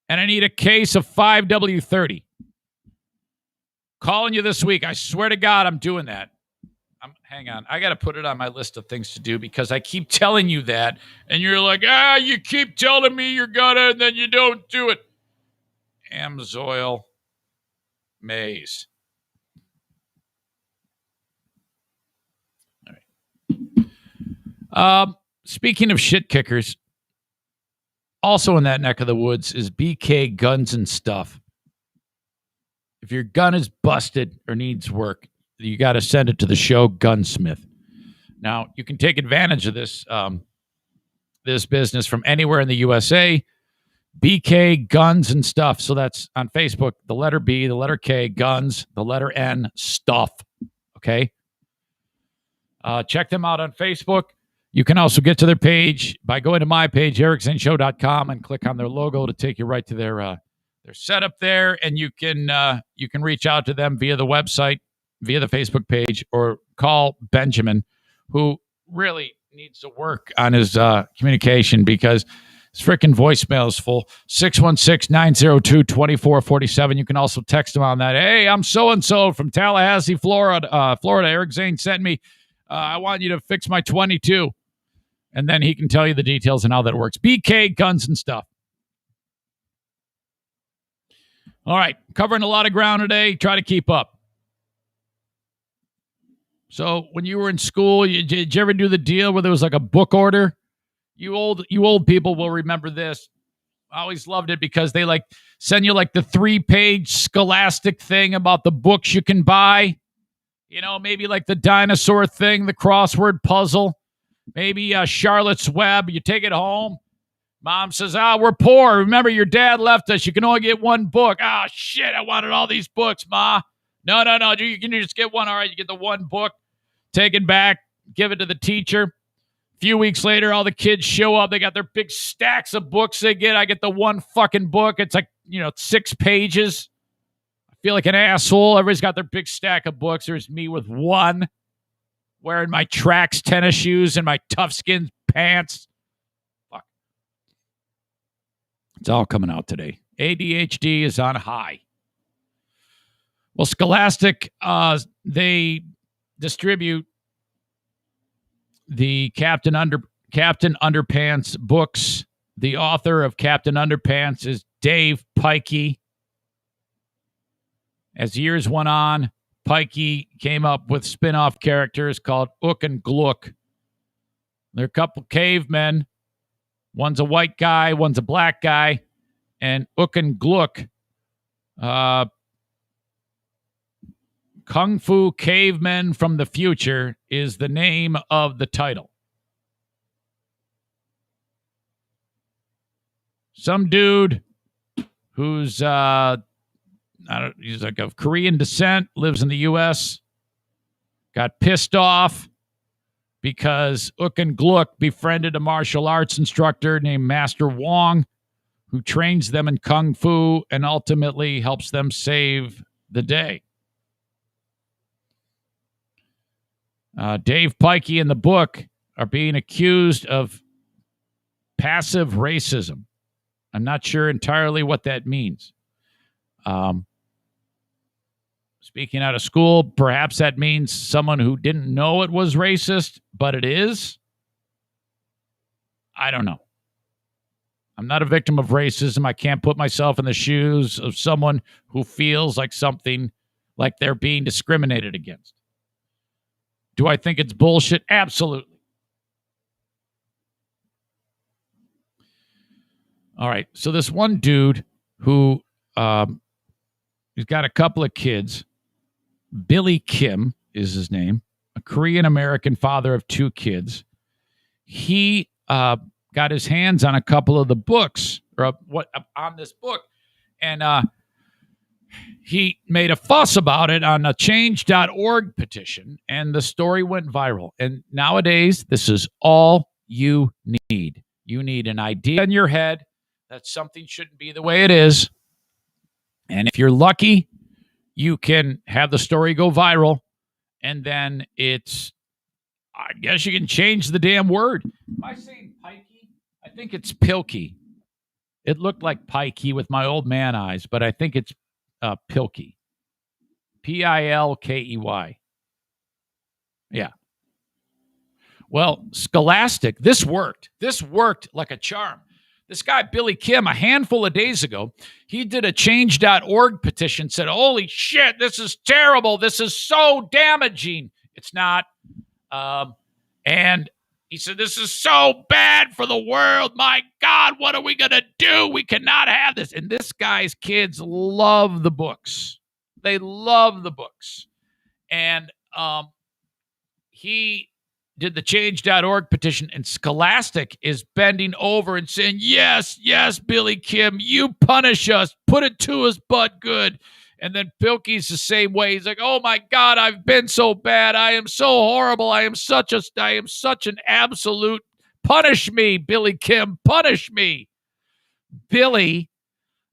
And I need a case of 5W30. Calling you this week. I swear to God, I'm doing that. Hang on. I got to put it on my list of things to do because I keep telling you that. And you're like, you keep telling me you're going to, and then you don't do it. AMSOIL Maze. Speaking of shit kickers, also in that neck of the woods is BK Guns and Stuff. If your gun is busted or needs work, you got to send it to the show Gunsmith. Now, you can take advantage of this this business from anywhere in the USA. BK Guns and Stuff. So that's on Facebook, the letter B, the letter K, guns, the letter N, stuff. Okay? Check them out on Facebook. You can also get to their page by going to my page, ericzaneshow.com, and click on their logo to take you right to their setup there. And you can reach out to them via the website, via the Facebook page, or call Benjamin, who really needs to work on his communication because his freaking voicemail is full. 616-902-2447. You can also text him on that. Hey, I'm so-and-so from Tallahassee, Florida. Eric Zane sent me. I want you to fix my 22. And then he can tell you the details and how that works. BK Guns and Stuff. All right. Covering a lot of ground today. Try to keep up. So when you were in school, did you ever do the deal where there was like a book order? You old people will remember this. I always loved it because they like send you like the 3-page scholastic thing about the books you can buy. You know, maybe like the dinosaur thing, the crossword puzzle, maybe Charlotte's Web. You take it home. Mom says, we're poor. Remember, your dad left us. You can only get one book. Shit, I wanted all these books, Ma. No. You can just get one. All right, you get the one book. Take it back. Give it to the teacher. A few weeks later, all the kids show up. They got their big stacks of books they get. I get the one fucking book. It's like, 6 pages. Feel like an asshole. Everybody's got their big stack of books. There's me with one, wearing my Trax tennis shoes and my Tough Skins pants. Fuck. It's all coming out today. ADHD is on high. Well, Scholastic, they distribute the Captain Underpants books. The author of Captain Underpants is Dave Pikey. As years went on, Pikey came up with spin-off characters called Ook and Glook. They're a couple cavemen. One's a white guy, one's a black guy. And Ook and Glook Kung Fu Cavemen from the Future is the name of the title. Some dude who's he's like of Korean descent, lives in the U.S., got pissed off because Ook and Gluck befriended a martial arts instructor named Master Wong, who trains them in Kung Fu and ultimately helps them save the day. Dave Pikey and the book are being accused of passive racism. I'm not sure entirely what that means. Speaking out of school, perhaps that means someone who didn't know it was racist, but it is. I don't know. I'm not a victim of racism. I can't put myself in the shoes of someone who feels like something like they're being discriminated against. Do I think it's bullshit? Absolutely. All right. So this one dude who he's got a couple of kids. Billy Kim is his name, a Korean-American father of 2 kids. He got his hands on a couple of the books, or on this book, and he made a fuss about it on a change.org petition, and the story went viral. And nowadays, this is all you need. You need an idea in your head that something shouldn't be the way it is. And if you're lucky, you can have the story go viral, and then I guess you can change the damn word. Am I saying pikey? I think it's pilkey. It looked like pikey with my old man eyes, but I think it's pilkey. Pilkey. Yeah. Well, Scholastic, this worked. This worked like a charm. This guy, Billy Kim, a handful of days ago, he did a change.org petition, said, holy shit, this is terrible. This is so damaging. It's not. And he said, this is so bad for the world. My God, what are we going to do? We cannot have this. And this guy's kids love the books. They love the books. And he did the change.org petition, and Scholastic is bending over and saying, yes, Billy Kim, you punish us. Put it to us, but good. And then Pilkey's the same way. He's like, oh my God, I've been so bad. I am so horrible. I am such an absolute, punish me, Billy Kim, punish me. Billy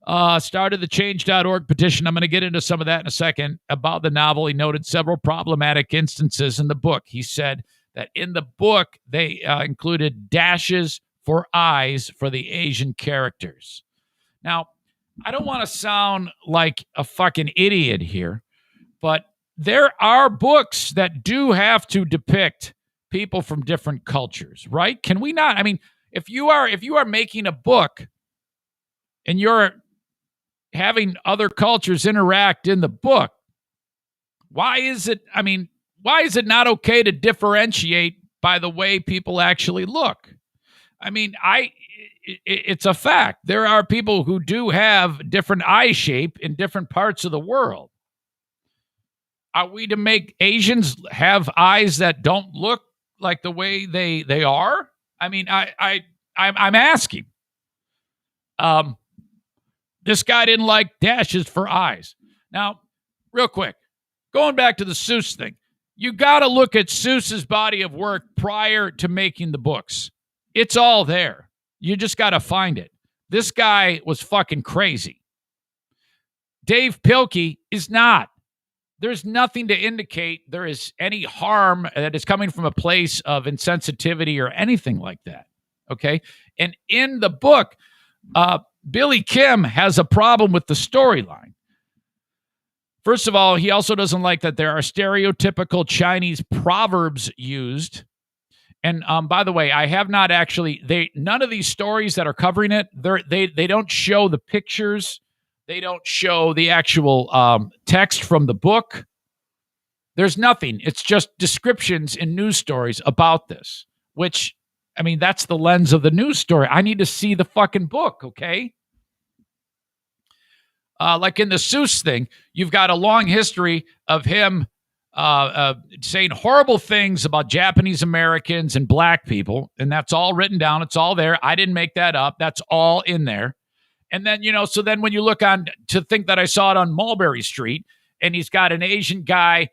started the change.org petition. I'm going to get into some of that in a second about the novel. He noted several problematic instances in the book. He said that in the book, they included dashes for eyes for the Asian characters. Now, I don't want to sound like a fucking idiot here, but there are books that do have to depict people from different cultures, right? Can we not? I mean, if you are making a book and you're having other cultures interact in the book, why is it not okay to differentiate by the way people actually look? I mean, it's a fact. There are people who do have different eye shape in different parts of the world. Are we to make Asians have eyes that don't look like the way they are? I mean, I'm asking. This guy didn't like dashes for eyes. Now, real quick, going back to the Seuss thing, you got to look at Seuss's body of work prior to making the books. It's all there. You just got to find it. This guy was fucking crazy. Dave Pilkey is not. There's nothing to indicate there is any harm that is coming from a place of insensitivity or anything like that. Okay? And in the book, Billy Kim has a problem with the storyline. First of all, he also doesn't like that there are stereotypical Chinese proverbs used. And by the way, I have not actually, none of these stories that are covering it, they don't show the pictures. They don't show the actual text from the book. There's nothing. It's just descriptions in news stories about this, which, I mean, that's the lens of the news story. I need to see the fucking book, okay? like in the Seuss thing, you've got a long history of him saying horrible things about Japanese Americans and black people, and that's all written down. It's all there. I didn't make that up. That's all in there. And then, so then when you look on to think that I saw it on Mulberry Street, and he's got an Asian guy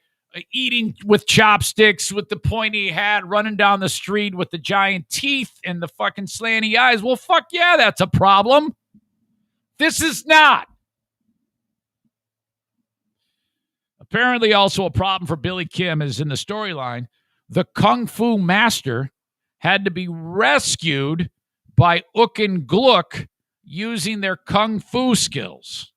eating with chopsticks with the pointy hat running down the street with the giant teeth and the fucking slanty eyes. Well, fuck yeah, that's a problem. This is not. Apparently also a problem for Billy Kim is in the storyline, the Kung Fu master had to be rescued by Ook and Glook using their Kung Fu skills.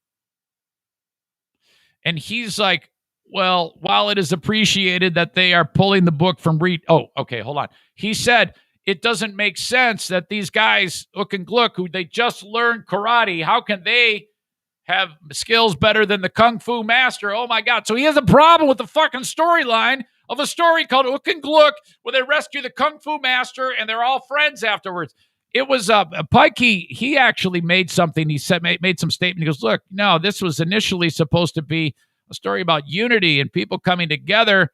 And he's like, well, while it is appreciated that they are pulling the book from hold on. He said, it doesn't make sense that these guys, Ook and Glook, who they just learned karate, how can they have skills better than the Kung Fu master? Oh my God. So he has a problem with the fucking storyline of a story called Ook and Glook where they rescue the Kung Fu master and they're all friends afterwards. It was Pikey. He actually made something. He said, made some statement. He goes, look, no, this was initially supposed to be a story about unity and people coming together.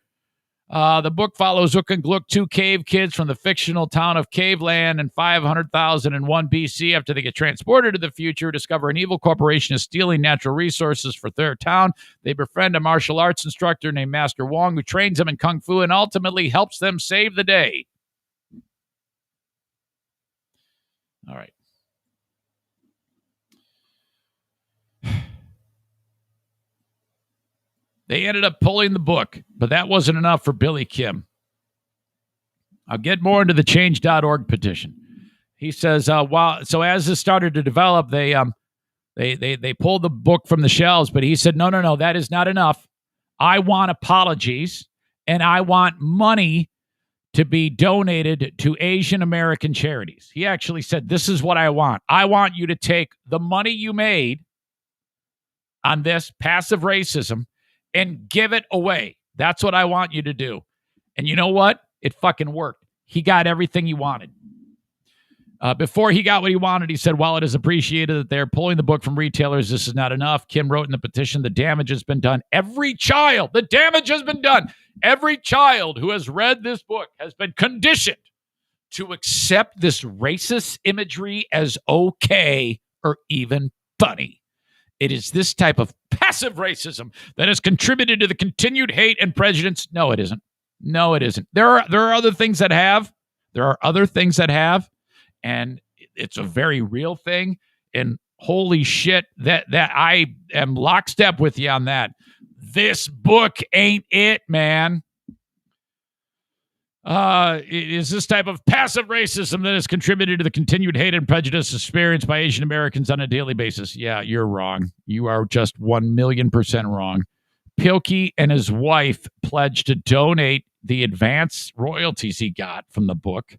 The book follows Ook and Glook, two cave kids from the fictional town of Caveland in 500,001 BC. After they get transported to the future, discover an evil corporation is stealing natural resources for their town. They befriend a martial arts instructor named Master Wong, who trains them in Kung Fu and ultimately helps them save the day. All right. They ended up pulling the book, but that wasn't enough for Billy Kim. I'll get more into the change.org petition. He says, so as this started to develop, they pulled the book from the shelves, but he said, no, that is not enough. I want apologies, and I want money to be donated to Asian American charities. He actually said, this is what I want. I want you to take the money you made on this passive racism and give it away. That's what I want you to do. And you know what? It fucking worked. He got everything he wanted. Before he got what he wanted, he said, while it is appreciated that they're pulling the book from retailers, this is not enough. Kim wrote in the petition, the damage has been done. The damage has been done. Every child who has read this book has been conditioned to accept this racist imagery as okay or even funny. It is this type of passive racism that has contributed to the continued hate and prejudice. No, it isn't. No, it isn't. There are other things that have. And it's a very real thing. And holy shit, that I am lockstep with you on that. This book ain't it, man. It is this type of passive racism that has contributed to the continued hate and prejudice experienced by Asian Americans on a daily basis. Yeah, you're wrong. You are just 1,000,000% wrong. Pilkey and his wife pledged to donate the advance royalties he got from the book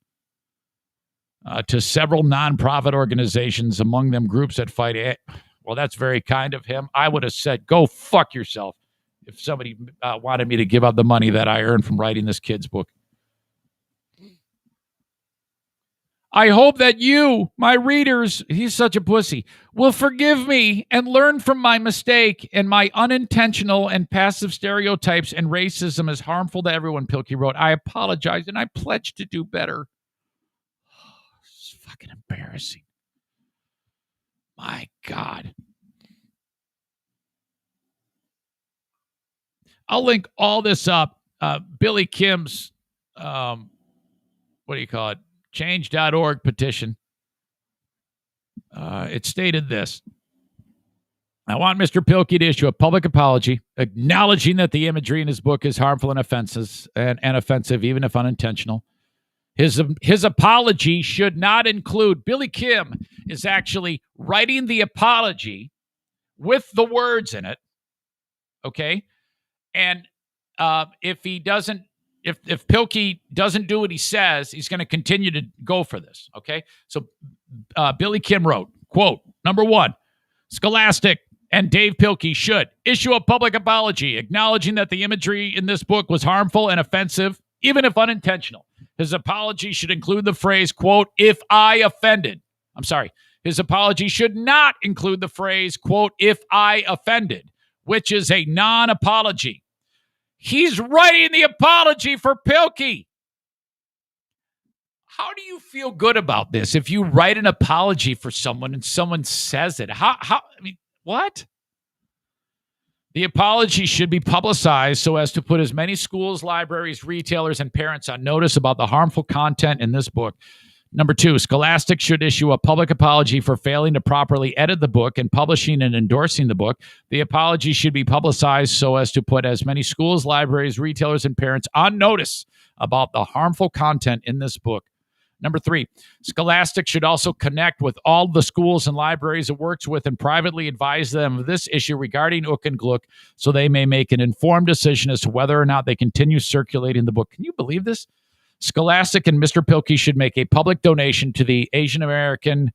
to several nonprofit organizations, among them groups that fight it. Well, that's very kind of him. I would have said, go fuck yourself if somebody wanted me to give up the money that I earned from writing this kid's book. I hope that you, my readers, he's such a pussy, will forgive me and learn from my mistake and my unintentional and passive stereotypes and racism is harmful to everyone, Pilkey wrote. I apologize and I pledge to do better. It's fucking embarrassing. My God. I'll link all this up. Billy Kim's, change.org petition. It stated this. I want Mr. Pilkey to issue a public apology, acknowledging that the imagery in his book is harmful and offensive, even if unintentional. His apology should not include, Billy Kim is actually writing the apology with the words in it. Okay? And if Pilkey doesn't do what he says, he's going to continue to go for this, okay? So Billy Kim wrote, quote, number one, Scholastic and Dave Pilkey should issue a public apology acknowledging that the imagery in this book was harmful and offensive, even if unintentional. His apology should include the phrase, quote, if I offended His apology should not include the phrase, quote, if I offended, which is a non-apology. He's writing the apology for Pilkey. How do you feel good about this if you write an apology for someone and someone says it? What? The apology should be publicized so as to put as many schools, libraries, retailers, and parents on notice about the harmful content in this book. Number 2, Scholastic should issue a public apology for failing to properly edit the book and publishing and endorsing the book. The apology should be publicized so as to put as many schools, libraries, retailers, and parents on notice about the harmful content in this book. Number 3, Scholastic should also connect with all the schools and libraries it works with and privately advise them of this issue regarding Ook and Glook so they may make an informed decision as to whether or not they continue circulating the book. Can you believe this? Scholastic and Mr. Pilkey should make a public donation to the Asian American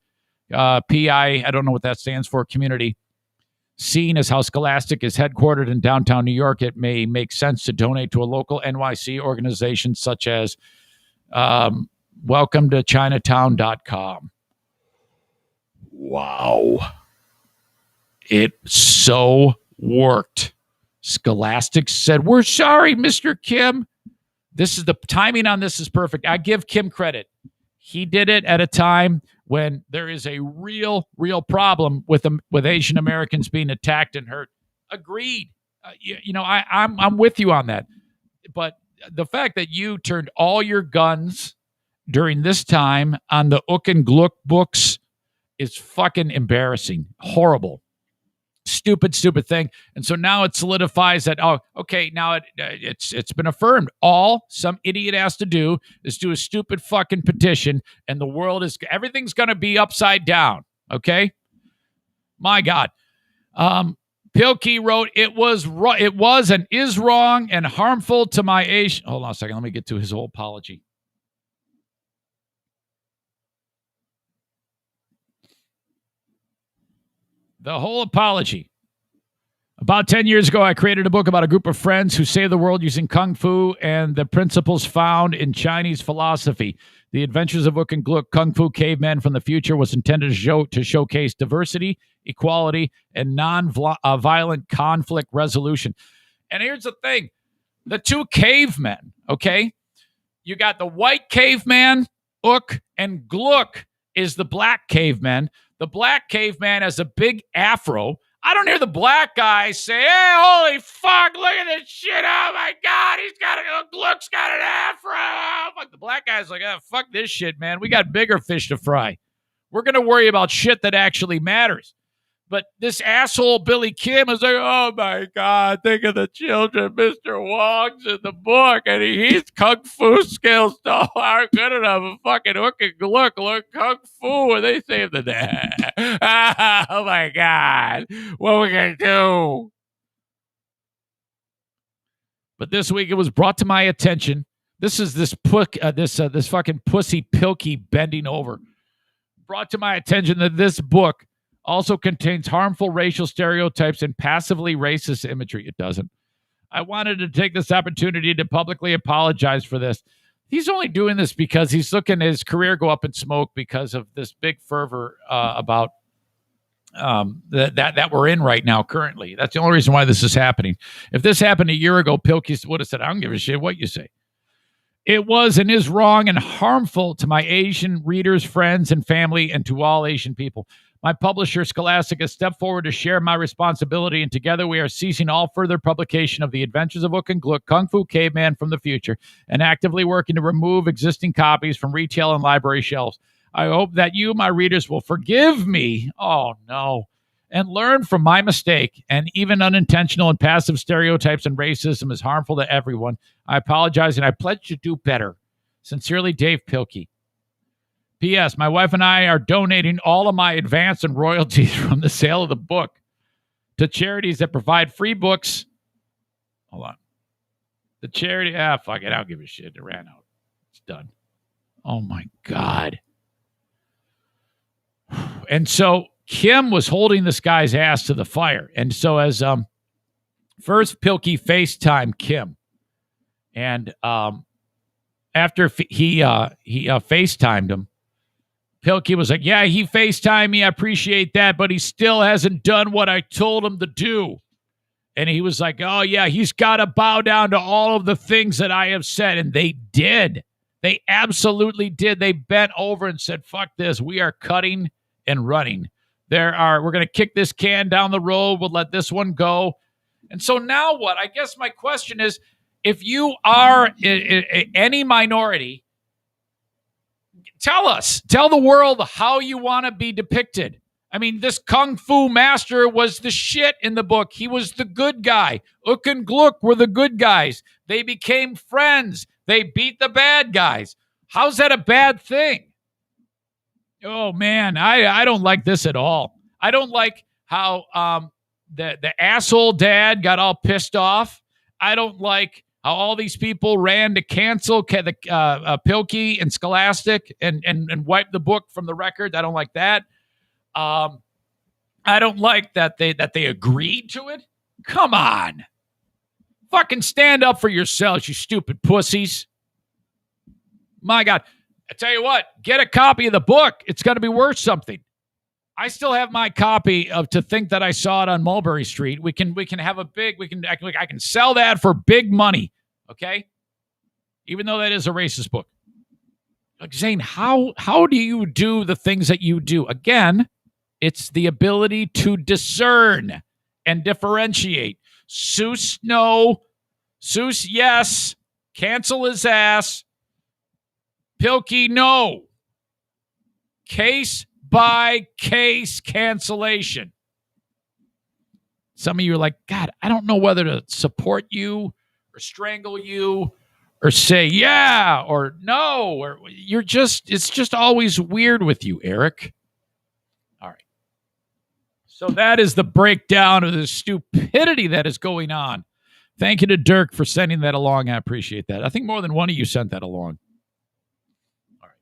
PI, I don't know what that stands for, community. Seeing as how Scholastic is headquartered in downtown New York, it may make sense to donate to a local NYC organization such as welcome to Chinatown.com. Wow. It so worked. Scholastic said, we're sorry, Mr. Kim. This is the timing on this is perfect. I give Kim credit. He did it at a time when there is a real problem with Asian Americans being attacked and hurt. Agreed. I'm with you on that. But the fact that you turned all your guns during this time on the Ook and Glook books is fucking embarrassing. Horrible. Stupid thing. And so now it solidifies that, now it's been affirmed. All some idiot has to do is do a stupid fucking petition and everything's going to be upside down. Okay? My God. Pilkey wrote, it was and is wrong and harmful to my age. Hold on a second. Let me get to his whole apology. The whole apology. About 10 years ago, I created a book about a group of friends who save the world using Kung Fu and the principles found in Chinese philosophy. The Adventures of Ook and Glook, Kung Fu Cavemen from the Future was intended to showcase diversity, equality, and non-violent conflict resolution. And here's the thing. The two cavemen, okay? You got the white caveman, Ook, and Glook is the black caveman. The black caveman has a big afro. I don't hear the black guy say, hey, holy fuck, look at this shit. Oh, my God, Glook's got an afro. Fuck, the black guy's like, oh, fuck this shit, man. We got bigger fish to fry. We're going to worry about shit that actually matters. But this asshole Billy Kim is like, oh, my God, think of the children. Mr. Wong's in the book, and his kung fu skills still aren't good enough. And fucking Ook and Glook learn kung fu, and they save the day. Oh, my God. What are we going to do? But this week it was brought to my attention. This is this fucking pussy Pilkey bending over. Brought to my attention that this book also contains harmful racial stereotypes and passively racist imagery. It doesn't. I wanted to take this opportunity to publicly apologize for this. He's only doing this because he's looking at his career go up in smoke because of this big fervor about that we're in right now currently. That's the only reason why this is happening. If this happened a year ago, Pilkey would have said, I don't give a shit what you say. It was and is wrong and harmful to my Asian readers, friends, and family, and to all Asian people. My publisher, Scholastic, has stepped forward to share my responsibility, and together we are ceasing all further publication of The Adventures of Ook and Glook, Kung Fu Caveman from the Future, and actively working to remove existing copies from retail and library shelves. I hope that you, my readers, will forgive me, and learn from my mistake. And even unintentional and passive stereotypes and racism is harmful to everyone. I apologize, and I pledge to do better. Sincerely, Dave Pilkey. P.S. My wife and I are donating all of my advance and royalties from the sale of the book to charities that provide free books. Hold on. The charity, fuck it. I don't give a shit. It ran out. It's done. Oh, my God. And so Kim was holding this guy's ass to the fire. And so as first Pilkey FaceTimed Kim. And after he FaceTimed him, Pilkey was like, yeah, he FaceTimed me. I appreciate that, but he still hasn't done what I told him to do. And he was like, oh, yeah, he's got to bow down to all of the things that I have said. And they did. They absolutely did. They bent over and said, fuck this. We are cutting and running. We're going to kick this can down the road. We'll let this one go. And so now what? I guess my question is, if you are any minority, tell the world how you want to be depicted. I mean, this Kung Fu master was the shit in the book. He was the good guy. Ook and Gluck were the good guys. They became friends. They beat the bad guys. How's that a bad thing? Oh, man, I don't like this at all. I don't like how the asshole dad got all pissed off. I don't like how all these people ran to cancel Pilkey and Scholastic and wipe the book from the record. I don't like that. I don't like that they agreed to it. Come on. Fucking stand up for yourselves, you stupid pussies. My God. I tell you what, get a copy of the book. It's going to be worth something. I still have my copy of To Think That I Saw It on Mulberry Street. I can sell that for big money. Okay? Even though that is a racist book. Like, Zane, how do you do the things that you do? Again, it's the ability to discern and differentiate. Seuss, no. Seuss, yes. Cancel his ass. Pilkey, no. Case by case cancellation. Some of you are like, God, I don't know whether to support you or strangle you or say yeah or no, or it's just always weird with you, Eric. All right. So that is the breakdown of the stupidity that is going on. Thank you to Dirk for sending that along. I appreciate that. I think more than one of you sent that along. All right.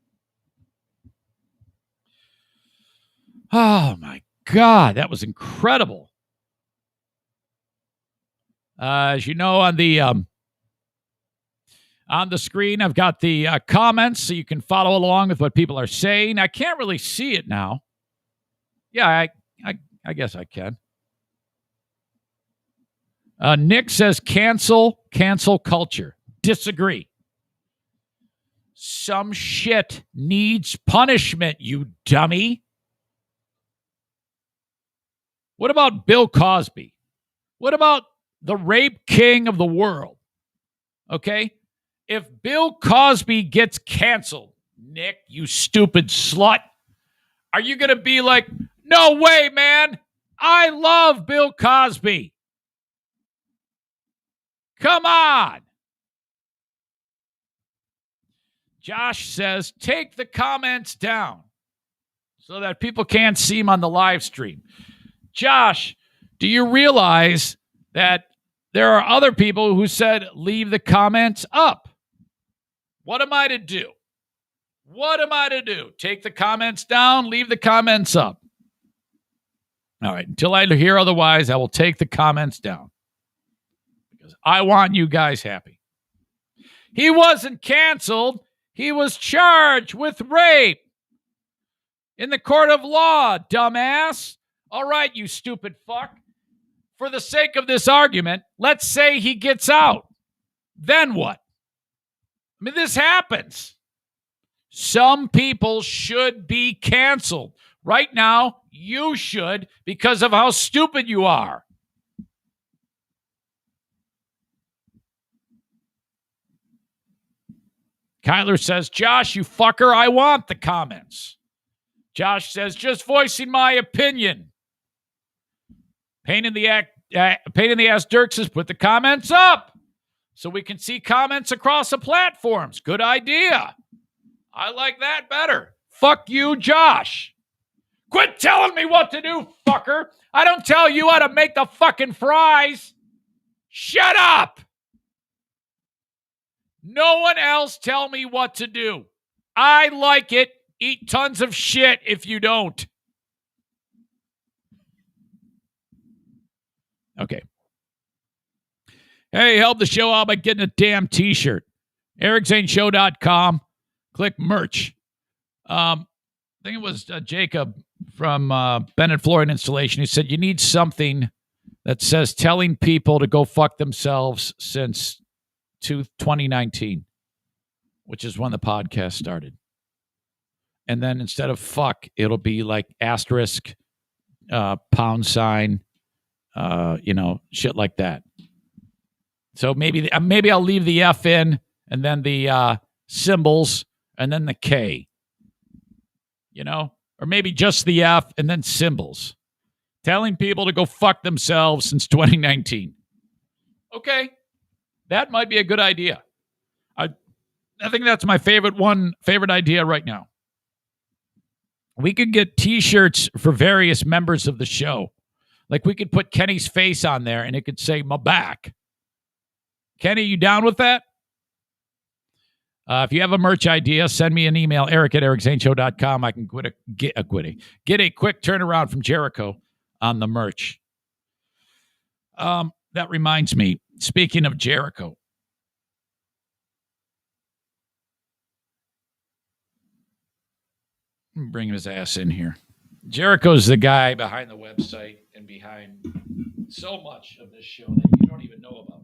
Oh, my God. That was incredible. As you know, on the screen, I've got the comments so you can follow along with what people are saying. I can't really see it now. Yeah, I guess I can. Nick says cancel culture. Disagree. Some shit needs punishment, you dummy. What about Bill Cosby? What about the rape king of the world? Okay? If Bill Cosby gets canceled, Nick, you stupid slut, are you going to be like, no way, man, I love Bill Cosby? Come on. Josh says, take the comments down so that people can't see them on the live stream. Josh, do you realize that there are other people who said, leave the comments up? What am I to do? What am I to do? Take the comments down, leave the comments up. All right, until I hear otherwise, I will take the comments down. Because I want you guys happy. He wasn't canceled. He was charged with rape in the court of law, dumbass. All right, you stupid fuck. For the sake of this argument, let's say he gets out. Then what? I mean, this happens. Some people should be canceled. Right now, you should because of how stupid you are. Kyler says, Josh, you fucker, I want the comments. Josh says, just voicing my opinion. Pain in the ass Dirk says, put the comments up so we can see comments across the platforms. Good idea. I like that better. Fuck you, Josh. Quit telling me what to do, fucker. I don't tell you how to make the fucking fries. Shut up. No one else tell me what to do. I like it. Eat tons of shit if you don't. Okay. Hey, help the show out by getting a damn t-shirt. EricZaneShow.com. Click merch. I think it was Jacob from Bennett Flooring Installation. He said, you need something that says telling people to go fuck themselves since 2019, which is when the podcast started. And then instead of fuck, it'll be like asterisk, pound sign, shit like that. So maybe I'll leave the F in and then the symbols and then the K. Or maybe just the F and then symbols. Telling people to go fuck themselves since 2019. Okay. That might be a good idea. I think that's my favorite idea right now. We could get T-shirts for various members of the show. Like we could put Kenny's face on there and it could say, my back. Kenny, you down with that? If you have a merch idea, send me an email, eric@ericzaneshow.com. I can get a quick turnaround from Jericho on the merch. That reminds me, speaking of Jericho, bring his ass in here. Jericho's the guy behind the website and behind so much of this show that you don't even know about.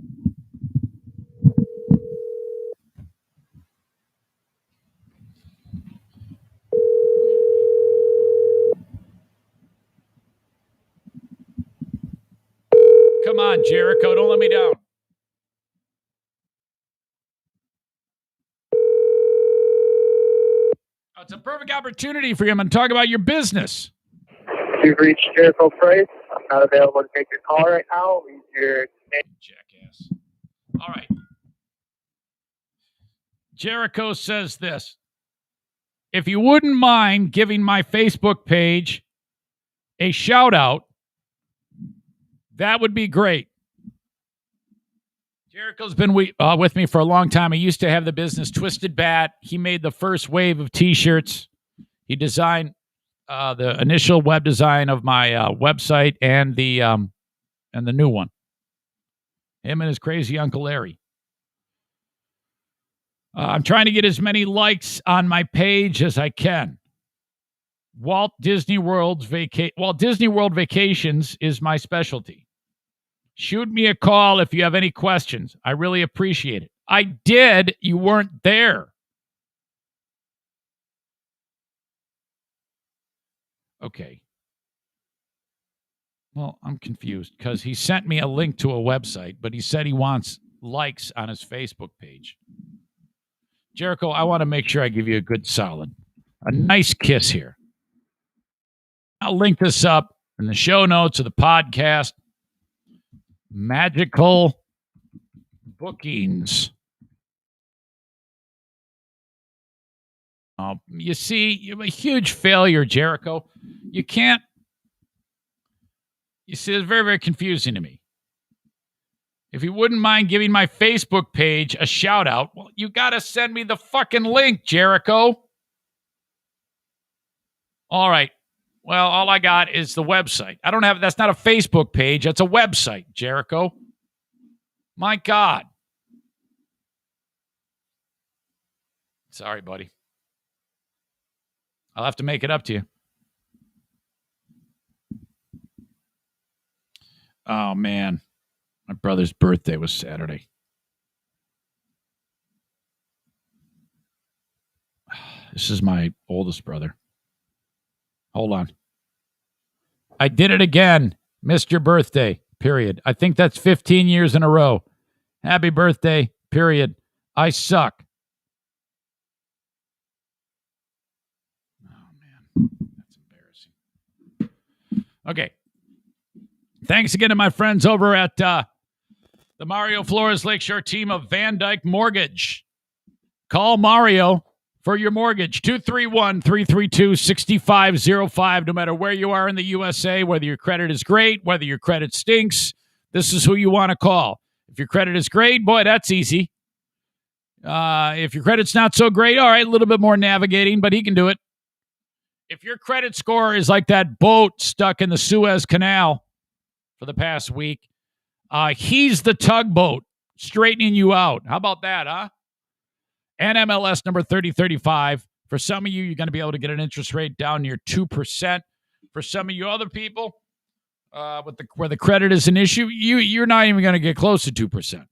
Come on, Jericho, don't let me down. It's a perfect opportunity for you to talk about your business.
You've reached Jericho Price. I'm not available to take your call right now. Leave your name.
Jackass. All right. Jericho says this. If you wouldn't mind giving my Facebook page a shout out, that would be great. Jericho's been with me for a long time. He used to have the business Twisted Bat. He made the first wave of T-shirts. He designed the initial web design of my website and the new one. Him and his crazy Uncle Larry. I'm trying to get as many likes on my page as I can. Walt Disney World Vacations is my specialty. Shoot me a call if you have any questions. I really appreciate it. I did. You weren't there. Okay. Well, I'm confused because he sent me a link to a website, but he said he wants likes on his Facebook page. Jericho, I want to make sure I give you a good solid, a nice kiss here. I'll link this up in the show notes of the podcast. Magical bookings. You see, you're a huge failure, Jericho. You can't. You see, it's very, very confusing to me. If you wouldn't mind giving my Facebook page a shout out, well, you got to send me the fucking link, Jericho. All right. Well, all I got is the website. That's not a Facebook page. That's a website, Jericho. My God. Sorry, buddy. I'll have to make it up to you. Oh, man. My brother's birthday was Saturday. This is my oldest brother. Hold on. I did it again. Missed your birthday, period. I think that's 15 years in a row. Happy birthday, period. I suck. Oh, man. That's embarrassing. Okay. Thanks again to my friends over at the Mario Flores Lakeshore team of Van Dyke Mortgage. Call Mario for your mortgage, 231-332-6505. No matter where you are in the USA, whether your credit is great, whether your credit stinks, this is who you want to call. If your credit is great, boy, that's easy. If your credit's not so great, all right, a little bit more navigating, but he can do it. If your credit score is like that boat stuck in the Suez Canal for the past week, he's the tugboat straightening you out. How about that, huh? NMLS number 3035, For some of you, you're going to be able to get an interest rate down near 2%. For some of you other people, where the credit is an issue, you're not even going to get close to 2%.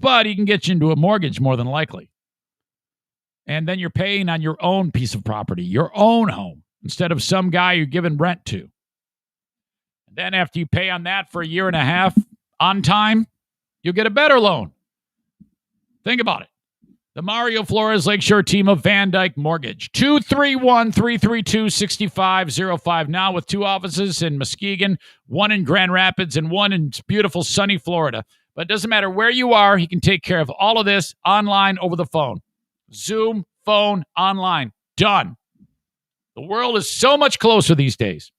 But he can get you into a mortgage more than likely. And then you're paying on your own piece of property, your own home, instead of some guy you're giving rent to. And then after you pay on that for a year and a half on time, you'll get a better loan. Think about it. The Mario Flores Lakeshore team of Van Dyke Mortgage. 231-332-6505. Now with 2 offices in Muskegon, 1 in Grand Rapids, and 1 in beautiful sunny Florida. But it doesn't matter where you are, he can take care of all of this online over the phone. Zoom, phone, online. Done. The world is so much closer these days.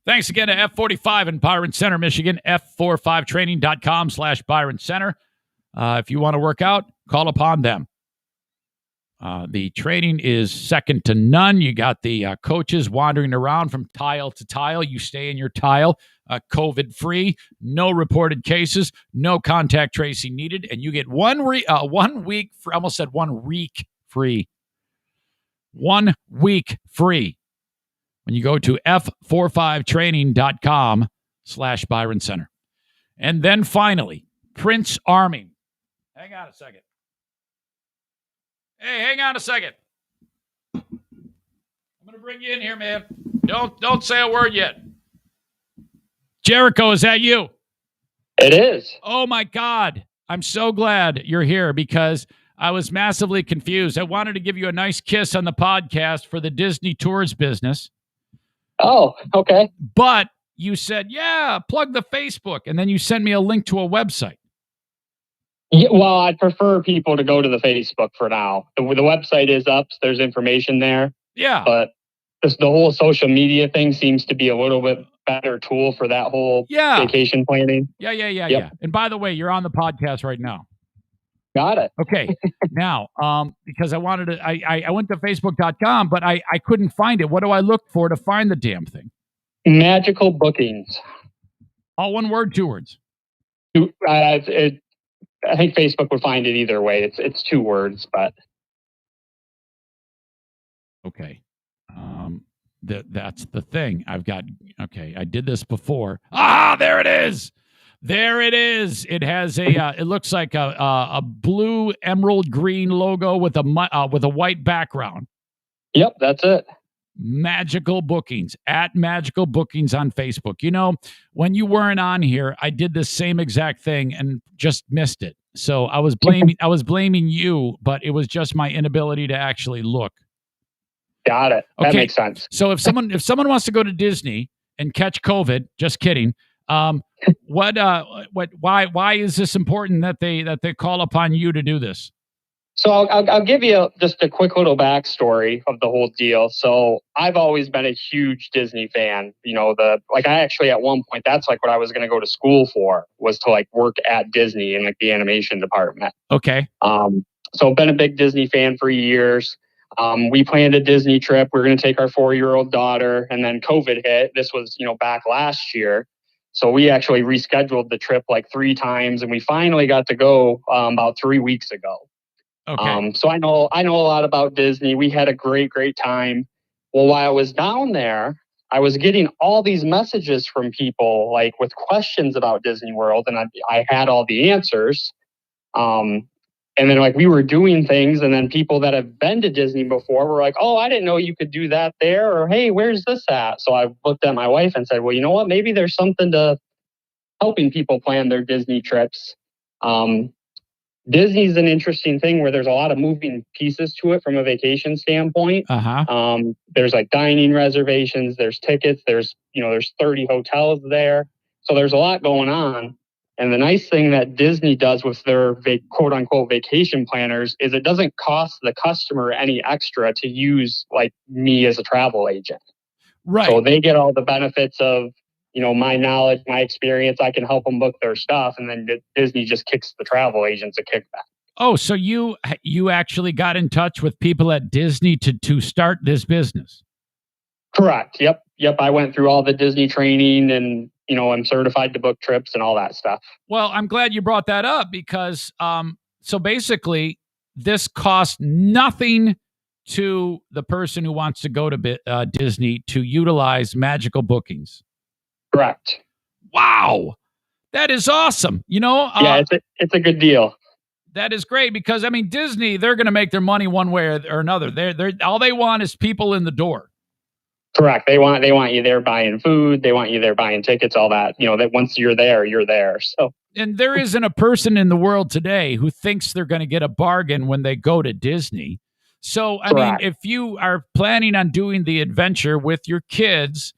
Thanks again to F45 in Byron Center, Michigan. F45training.com/Byron Center. If you want to work out, call upon them. The training is second to none. You got the coaches wandering around from tile to tile. You stay in your tile, COVID-free, no reported cases, no contact tracing needed, and you get 1 week, I almost said 1 week free. 1 week free when you go to f45training.com/Byron Center. And then finally, Prince Arming. Hang on a second. Hey, hang on a second. I'm going to bring you in here, man. Don't say a word yet. Jericho, is that you?
It is.
Oh, my God. I'm so glad you're here because I was massively confused. I wanted to give you a nice kiss on the podcast for the Disney Tours business.
Oh, okay.
But you said, yeah, plug the Facebook. And then you sent me a link to a website.
Yeah, well, I'd prefer people to go to the Facebook for now. The website is up. So there's information there.
Yeah.
But just the whole social media thing seems to be a little bit better tool for that whole vacation planning.
Yeah. And by the way, you're on the podcast right now.
Got it.
Okay. Now, because I wanted to, I went to facebook.com, but I couldn't find it. What do I look for to find the damn thing?
Magical bookings.
All one word, 2 words.
I think Facebook would find it either way. It's 2 words, but
okay. That's the thing. I did this before. There it is. There it is. It has it looks like a blue emerald green logo with a white background.
Yep, that's it.
Magical Bookings, at Magical Bookings on Facebook. You know, when you weren't on here, I did the same exact thing and just missed it. So I was blaming you, but it was just my inability to actually look.
Got it. That makes sense.
So if someone wants to go to Disney and catch COVID, just kidding. Why is this important that they call upon you to do this?
So I'll give you just a quick little backstory of the whole deal. So I've always been a huge Disney fan. You know, I actually at one point, that's like what I was going to go to school for, was to like work at Disney in like the animation department.
Okay.
So I've been a big Disney fan for years. We planned a Disney trip. We were going to take our 4-year-old daughter, and then COVID hit. This was, back last year. So we actually rescheduled the trip like 3 times, and we finally got to go about 3 weeks ago.
Okay.
So I know a lot about Disney. We had a great time. Well, while I was down there, I was getting all these messages from people like with questions about Disney World, and I had all the answers. And then like we were doing things, and then people that have been to Disney before were like, "Oh, I didn't know you could do that there," or "Hey, where's this at?" So I looked at my wife and said, "Well, you know what? Maybe there's something to helping people plan their Disney trips." Disney's an interesting thing where there's a lot of moving pieces to it from a vacation standpoint. There's like dining reservations, there's tickets, there's 30 hotels there. So there's a lot going on. And the nice thing that Disney does with their quote unquote vacation planners is it doesn't cost the customer any extra to use like me as a travel agent.
Right.
So they get all the benefits of, my knowledge, my experience. I can help them book their stuff. And then Disney just kicks the travel agents a kickback.
Oh, so you actually got in touch with people at Disney to start this business?
Correct. Yep. I went through all the Disney training and, I'm certified to book trips and all that stuff.
Well, I'm glad you brought that up because, so basically this costs nothing to the person who wants to go to Disney to utilize magical bookings.
Correct.
Wow. That is awesome.
Yeah, it's a good deal.
That is great because, I mean, Disney, they're going to make their money one way or another. They're all they want is people in the door.
Correct. They want you there buying food. They want you there buying tickets, all that. That once you're there, you're there. So.
And there isn't a person in the world today who thinks they're going to get a bargain when they go to Disney. So, I mean, if you are planning on doing the adventure with your kids,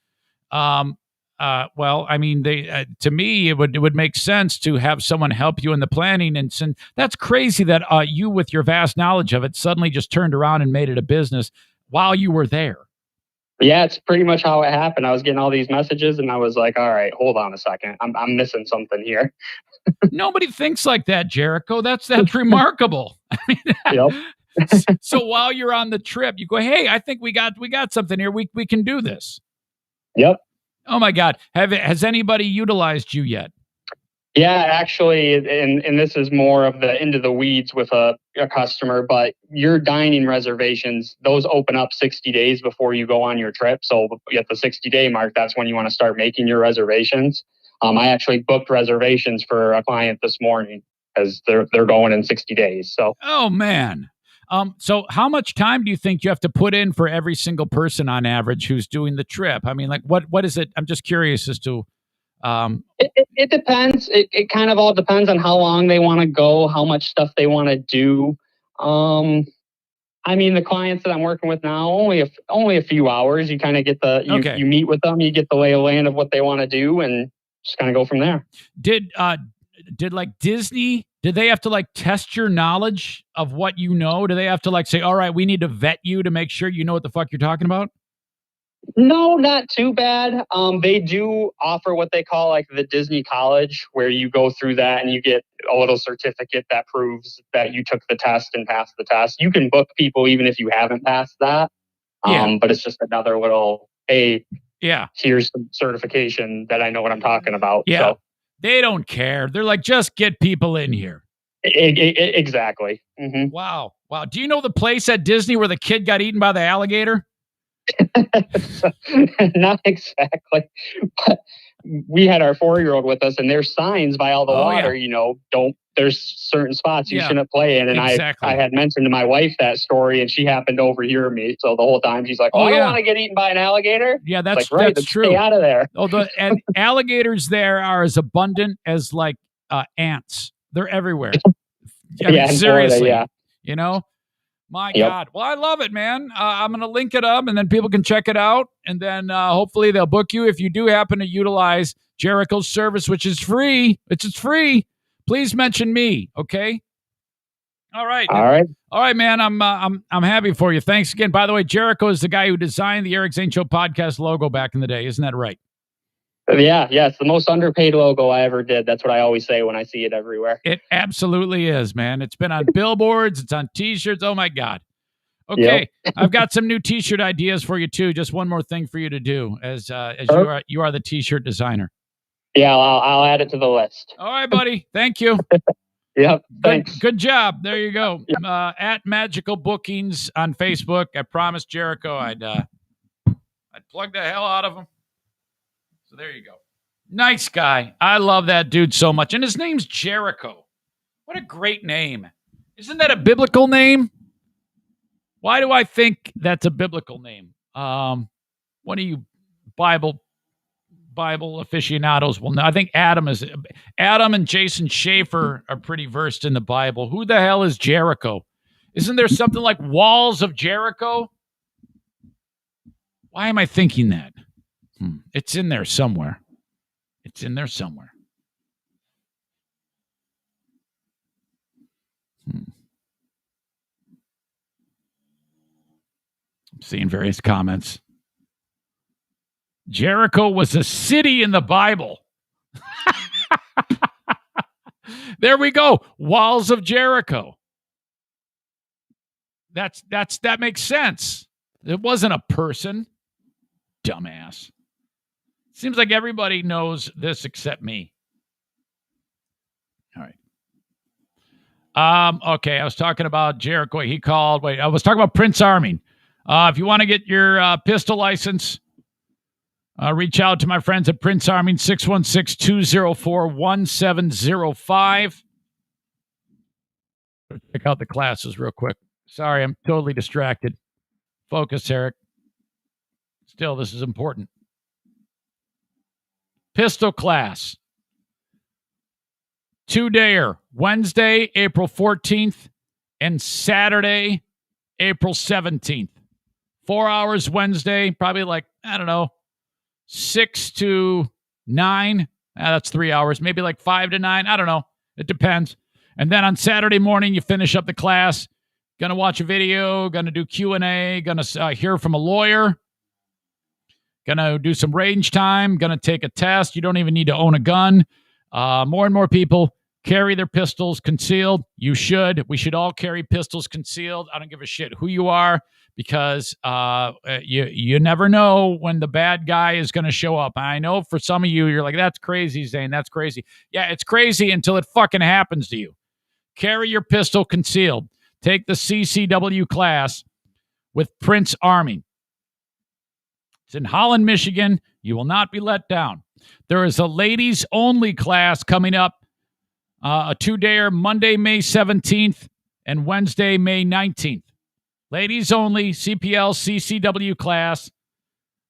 well, I mean, to me, it would make sense to have someone help you in the planning. And that's crazy that you, with your vast knowledge of it, suddenly just turned around and made it a business while you were there.
Yeah, it's pretty much how it happened. I was getting all these messages, and I was like, "All right, hold on a second. I'm missing something here."
Nobody thinks like that, Jericho. That's remarkable. I mean,
yep.
So while you're on the trip, you go, "Hey, I think we got something here. We can do this."
Yep.
Oh my God! Has anybody utilized you yet?
Yeah, actually, and this is more of the into the weeds with a customer, but your dining reservations, those open up 60 days before you go on your trip. So at the 60-day mark, that's when you want to start making your reservations. I actually booked reservations for a client this morning because they're going in 60 days. So. Oh
man. So how much time do you think you have to put in for every single person on average who's doing the trip? I mean, like what is it? I'm just curious as to.
It depends. It kind of all depends on how long they want to go, how much stuff they want to do. I mean, the clients that I'm working with now, only a few hours. You kind of get you meet with them, you get the lay of land of what they want to do, and just kind of go from there.
Did like Disney? Did they have to like test your knowledge of what you know? Do they have to like say, all right, we need to vet you to make sure you know what the fuck you're talking about?
No, not too bad. They do offer what they call like the Disney College, where you go through that and you get a little certificate that proves that you took the test and passed the test. You can book people even if you haven't passed that. But it's just another little, hey, here's some certification that I know what I'm talking about.
Yeah.
So.
They don't care. They're like, just get people in here.
Exactly. Mm-hmm.
Wow. Do you know the place at Disney where the kid got eaten by the alligator?
Not exactly. But we had our 4-year-old with us, and there's signs by all the water, there's certain spots you shouldn't play in. And
exactly.
I had mentioned to my wife that story, and she happened to overhear me. So the whole time she's like, I don't want to get eaten by an alligator.
Yeah, that's
like, right,
that's true.
Stay out of there.
And alligators there are as abundant as like ants. They're everywhere. I mean, seriously.
Florida,
My God. Well, I love it, man. I'm going to link it up, and then people can check it out. And then hopefully they'll book you. If you do happen to utilize Jericho's service, which is free, it's free, please mention me, okay? All right. All right, man. I'm happy for you. Thanks again. By the way, Jericho is the guy who designed the Eric Zane Show podcast logo back in the day. Isn't that right?
Yeah, it's the most underpaid logo I ever did. That's what I always say when I see it everywhere.
It absolutely is, man. It's been on billboards. It's on T-shirts. Oh, my God. Okay, I've got some new T-shirt ideas for you, too. Just one more thing for you to do as you are the T-shirt designer.
Yeah, I'll add it to the list.
All right, buddy. Thank you.
Yep, thanks.
Good job. There you go. At Magical Bookings on Facebook. I promised Jericho I'd plug the hell out of him. So there you go. Nice guy. I love that dude so much. And his name's Jericho. What a great name. Isn't that a biblical name? Why do I think that's a biblical name? One of you Bible aficionados will know. I think Adam and Jason Schaefer are pretty versed in the Bible. Who the hell is Jericho? Isn't there something like Walls of Jericho? Why am I thinking that? It's in there somewhere. I'm seeing various comments. Jericho was a city in the Bible. There we go. Walls of Jericho. That makes sense. It wasn't a person. Dumbass. Seems like everybody knows this except me. All right. Okay, I was talking about Jericho. He called. Wait, I was talking about Prince Arming. If you want to get your pistol license, reach out to my friends at Prince Arming, 616-204-1705. Check out the classes real quick. Sorry, I'm totally distracted. Focus, Eric. Still, this is important. Pistol class. 2-dayer, Wednesday, April 14th, and Saturday, April 17th. 4 hours Wednesday, probably like, 6 to 9. That's 3 hours. Maybe like 5 to 9. I don't know. It depends. And then on Saturday morning, you finish up the class. Going to watch a video. Going to do Q&A. Going to hear from a lawyer. Going to do some range time. Going to take a test. You don't even need to own a gun. More and more people carry their pistols concealed. You should. We should all carry pistols concealed. I don't give a shit who you are, because you never know when the bad guy is going to show up. I know for some of you, you're like, that's crazy, Zane. That's crazy. Yeah, it's crazy until it fucking happens to you. Carry your pistol concealed. Take the CCW class with Prince Arming. It's in Holland, Michigan. You will not be let down. There is a ladies-only class coming up. A 2-dayer, Monday, May 17th, and Wednesday, May 19th. Ladies only, CPL CCW class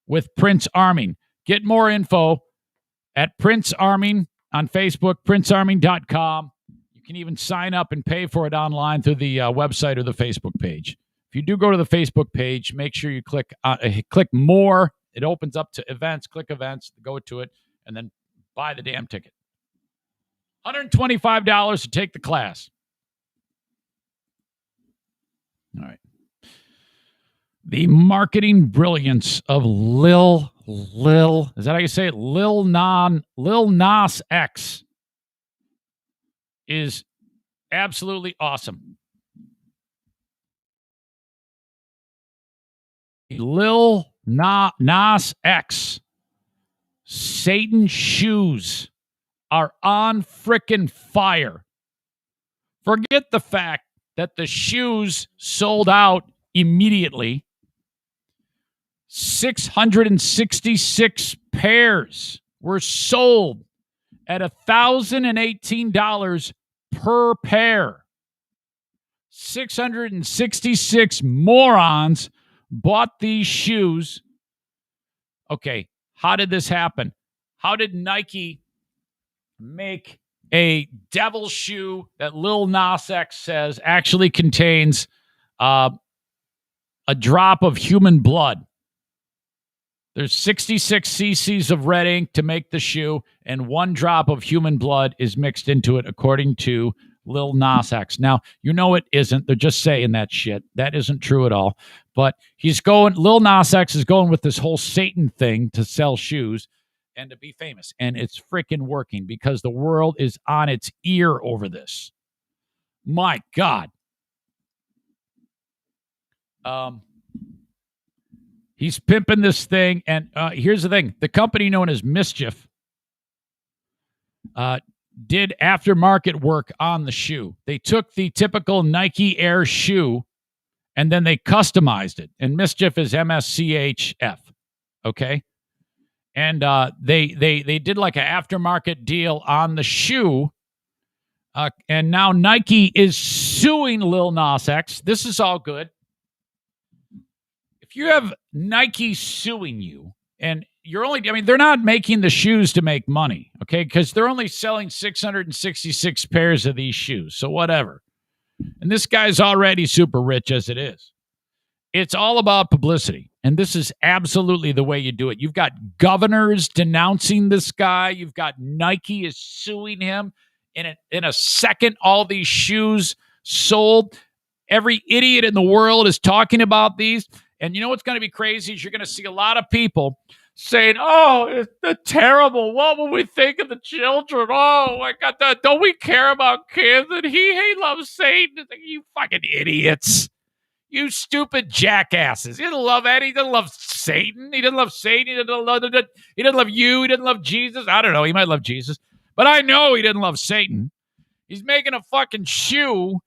with Prince Arming. Get more info at Prince Arming on Facebook, princearming.com. You can even sign up and pay for it online through the website or the Facebook page. If you do go to the Facebook page, make sure you click more. It opens up to events. Click events, go to it, and then buy the damn ticket. $125 to take the class. All right. The marketing brilliance of Lil, is that how you say it? Lil NAS X is absolutely awesome. Lil NAS X Satan shoes are on frickin' fire. Forget the fact that the shoes sold out immediately. 666 pairs were sold at $1,018 per pair. 666 morons bought these shoes. Okay, how did this happen? How did Nike make a devil shoe that Lil NAS X says actually contains a drop of human blood? There's 66 cc's of red ink to make the shoe, and 1 drop of human blood is mixed into it, according to Lil NAS X. Now, you know it isn't. They're just saying that shit. That isn't true at all. But Lil NAS X is going with this whole Satan thing to sell shoes and to be famous. And it's freaking working because the world is on its ear over this. My God. He's pimping this thing. And here's the thing. The company known as Mischief did aftermarket work on the shoe. They took the typical Nike Air shoe and then they customized it. And Mischief is MSCHF. Okay? And they did like an aftermarket deal on the shoe. And now Nike is suing Lil NAS X. This is all good. If you have Nike suing you, and they're not making the shoes to make money, okay? Because they're only selling 666 pairs of these shoes. So whatever. And this guy's already super rich as it is. It's all about publicity. And this is absolutely the way you do it. You've got governors denouncing this guy. You've got Nike is suing him. In a second, all these shoes sold. Every idiot in the world is talking about these. And you know what's going to be crazy is you're going to see a lot of people saying, oh, it's terrible. What will we think of the children? Oh, my God, don't we care about kids? And he loves Satan. You fucking idiots. You stupid jackasses. He doesn't love Eddie. He doesn't love Satan. He doesn't love Satan. He doesn't love you. He doesn't love Jesus. I don't know. He might love Jesus. But I know he didn't love Satan. He's making a fucking shoe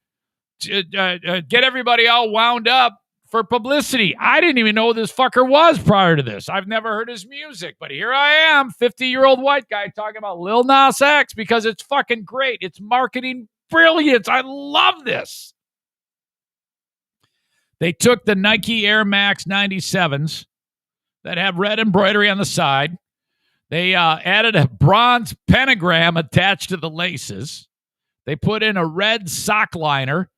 to get everybody all wound up for publicity. I didn't even know who this fucker was prior to this. I've never heard his music, but here I am, 50-year-old white guy talking about Lil NAS X because it's fucking great. It's marketing brilliance. I love this. They took the Nike Air Max 97s that have red embroidery on the side. They added a bronze pentagram attached to the laces. They put in a red sock liner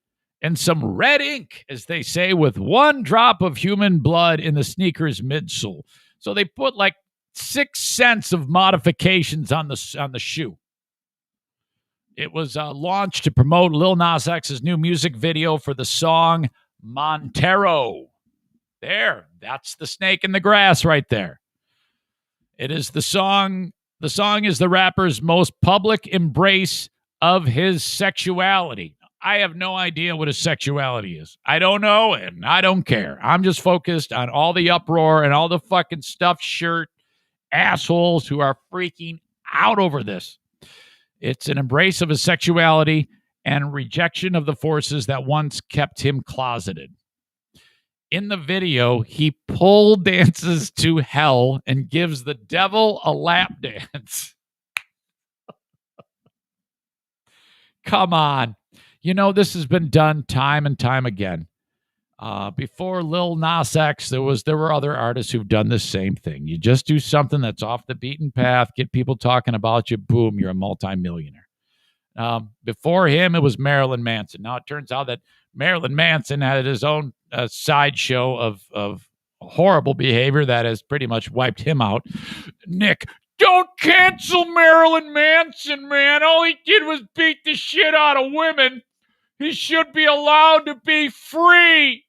and some red ink, as they say, with one drop of human blood in the sneaker's midsole. So they put like 6 cents of modifications on the shoe. It was launched to promote Lil NAS X's new music video for the song Montero. There, that's the snake in the grass right there. It is the song. The song is the rapper's most public embrace of his sexuality. I have no idea what his sexuality is. I don't know, and I don't care. I'm just focused on all the uproar and all the fucking stuffed shirt assholes who are freaking out over this. It's an embrace of his sexuality and rejection of the forces that once kept him closeted. In the video, he pole dances to hell and gives the devil a lap dance. Come on. You know, this has been done time and time again. Before Lil NAS X, there were other artists who've done the same thing. You just do something that's off the beaten path, get people talking about you, boom, you're a multimillionaire. Before him, it was Marilyn Manson. Now, it turns out that Marilyn Manson had his own sideshow of horrible behavior that has pretty much wiped him out. Nick, don't cancel Marilyn Manson, man. All he did was beat the shit out of women. He should be allowed to be free.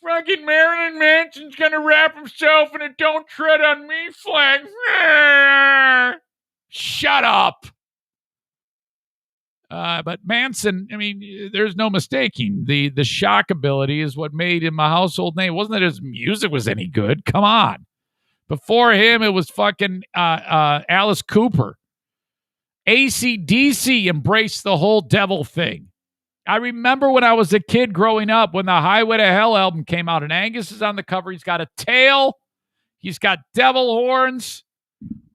Fucking Marilyn Manson's gonna wrap himself in a "don't tread on me" flag. Shut up. But Manson, I mean, there's no mistaking. The shock ability is what made him a household name. It wasn't that his music was any good. Come on. Before him, it was fucking Alice Cooper. AC/DC embraced the whole devil thing. I remember when I was a kid growing up when the Highway to Hell album came out, and Angus is on the cover. He's got a tail. He's got devil horns.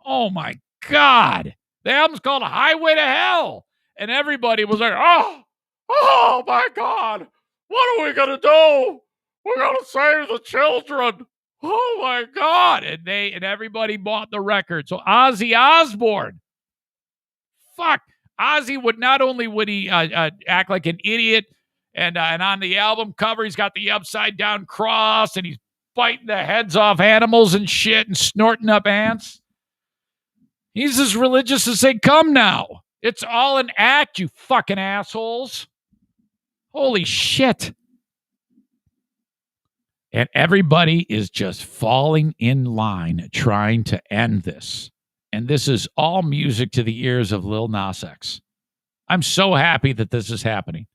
Oh, my God. The album's called Highway to Hell. And everybody was like, oh, my God. What are we going to do? We're going to save the children. Oh, my God. And everybody bought the record. So Ozzy Osbourne. Fuck. Ozzy would not only would he act like an idiot, and on the album cover, he's got the upside down cross, and he's biting the heads off animals and shit and snorting up ants. He's as religious as they come now. It's all an act, you fucking assholes. Holy shit. And everybody is just falling in line trying to end this. And this is all music to the ears of Lil NAS X. I'm so happy that this is happening.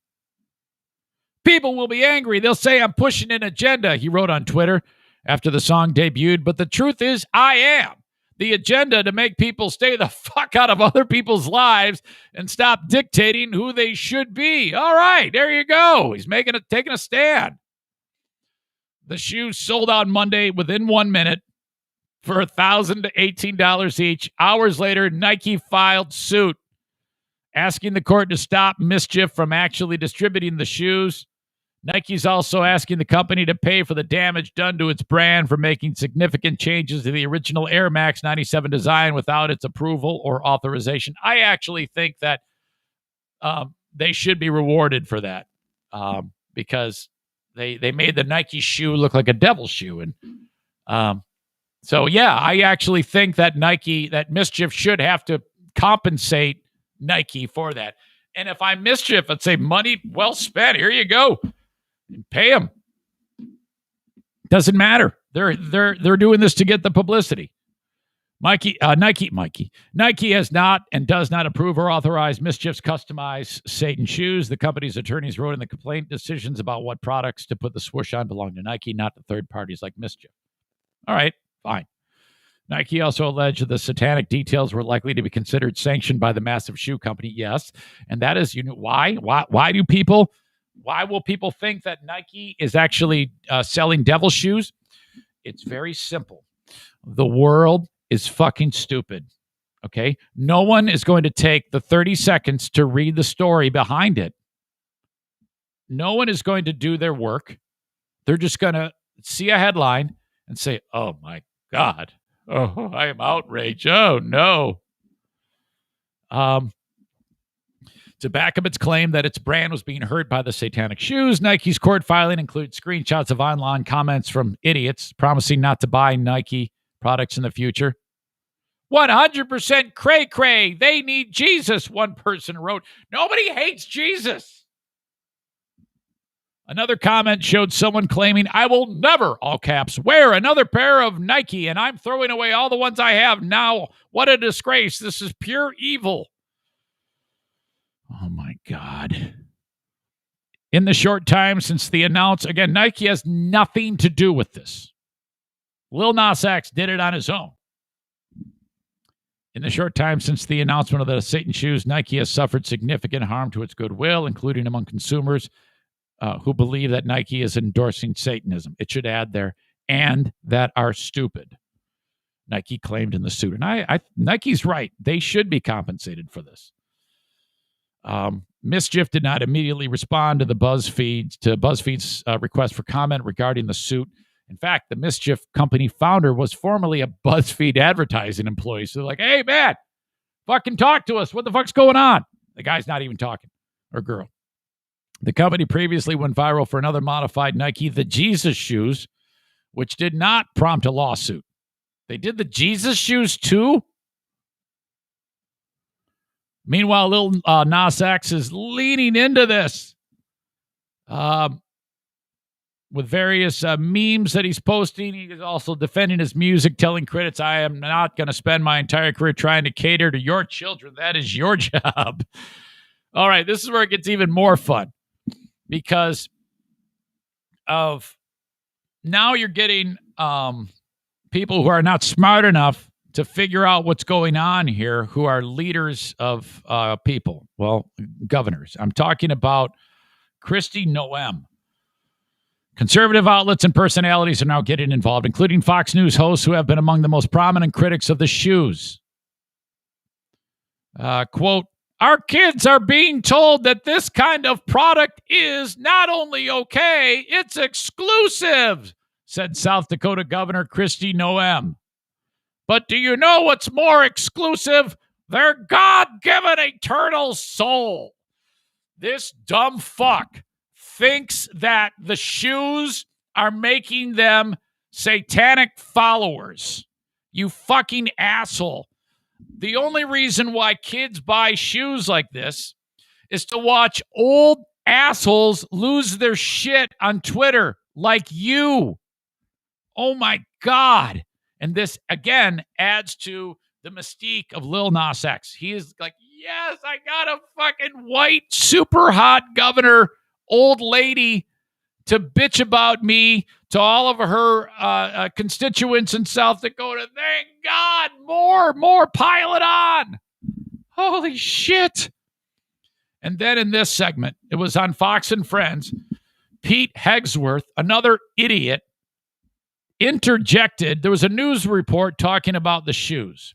People will be angry. They'll say I'm pushing an agenda, he wrote on Twitter after the song debuted. But the truth is, I am. The agenda to make people stay the fuck out of other people's lives and stop dictating who they should be. All right, there you go. He's taking a stand. The shoes sold out Monday within 1 minute for $1,000 to $18 each. Hours later, Nike filed suit, asking the court to stop mischief from actually distributing the shoes. Nike's also asking the company to pay for the damage done to its brand for making significant changes to the original Air Max 97 design without its approval or authorization. I actually think that they should be rewarded for that because they made the Nike shoe look like a devil shoe. And so, yeah, I actually think that that Mischief should have to compensate Nike for that. And if I'm Mischief, I'd say money well spent. Here you go. Pay them. Doesn't matter. They're doing this to get the publicity. Nike has not and does not approve or authorize Mischief's customized Satan shoes. The company's attorneys wrote in the complaint decisions about what products to put the swoosh on belong to Nike, not to third parties like Mischief. All right, fine. Nike also alleged that the satanic details were likely to be considered sanctioned by the massive shoe company. Yes. And that is, why? Why will people think that Nike is actually selling devil shoes? It's very simple. The world is fucking stupid. Okay? No one is going to take the 30 seconds to read the story behind it. No one is going to do their work. They're just going to see a headline and say, oh my God. Oh, I am outraged. Oh, no. To back up its claim that its brand was being hurt by the satanic shoes, Nike's court filing includes screenshots of online comments from idiots promising not to buy Nike products in the future. 100% cray-cray. They need Jesus, one person wrote. Nobody hates Jesus. Another comment showed someone claiming, I will never, all caps, wear another pair of Nike, and I'm throwing away all the ones I have now. What a disgrace. This is pure evil. Oh, my God. In the short time since the announcement, again, Nike has nothing to do with this. Lil NAS X did it on his own. In the short time since the announcement of the Satan shoes, Nike has suffered significant harm to its goodwill, including among consumers who believe that Nike is endorsing Satanism. It should add there, and that are stupid. Nike claimed in the suit. And Nike's right. They should be compensated for this. Mischief did not immediately respond to BuzzFeed's request for comment regarding the suit. In fact, the Mischief company founder was formerly a BuzzFeed advertising employee. So they're like, hey, man, fucking talk to us. What the fuck's going on? The guy's not even talking, or girl. The company previously went viral for another modified Nike, the Jesus shoes, which did not prompt a lawsuit. They did the Jesus shoes too? Meanwhile, Lil NAS X is leaning into this with various memes that he's posting. He is also defending his music, telling critics, I am not going to spend my entire career trying to cater to your children. That is your job. All right, this is where it gets even more fun. Because of now you're getting people who are not smart enough to figure out what's going on here, who are leaders of people. Well, governors. I'm talking about Kristi Noem. Conservative outlets and personalities are now getting involved, including Fox News hosts who have been among the most prominent critics of the shoes. Quote, our kids are being told that this kind of product is not only okay, it's exclusive, said South Dakota Governor Kristi Noem. But do you know what's more exclusive? Their God-given eternal soul. This dumb fuck thinks that the shoes are making them satanic followers. You fucking asshole. The only reason why kids buy shoes like this is to watch old assholes lose their shit on Twitter like you. Oh my God. And this, again, adds to the mystique of Lil NAS X. He is like, yes, I got a fucking white, super hot governor, old lady to bitch about me to all of her constituents in South Dakota. Thank God. More, pile it on. Holy shit. And then in this segment, it was on Fox and Friends, Pete Hegsworth, another idiot, interjected. There was a news report talking about the shoes.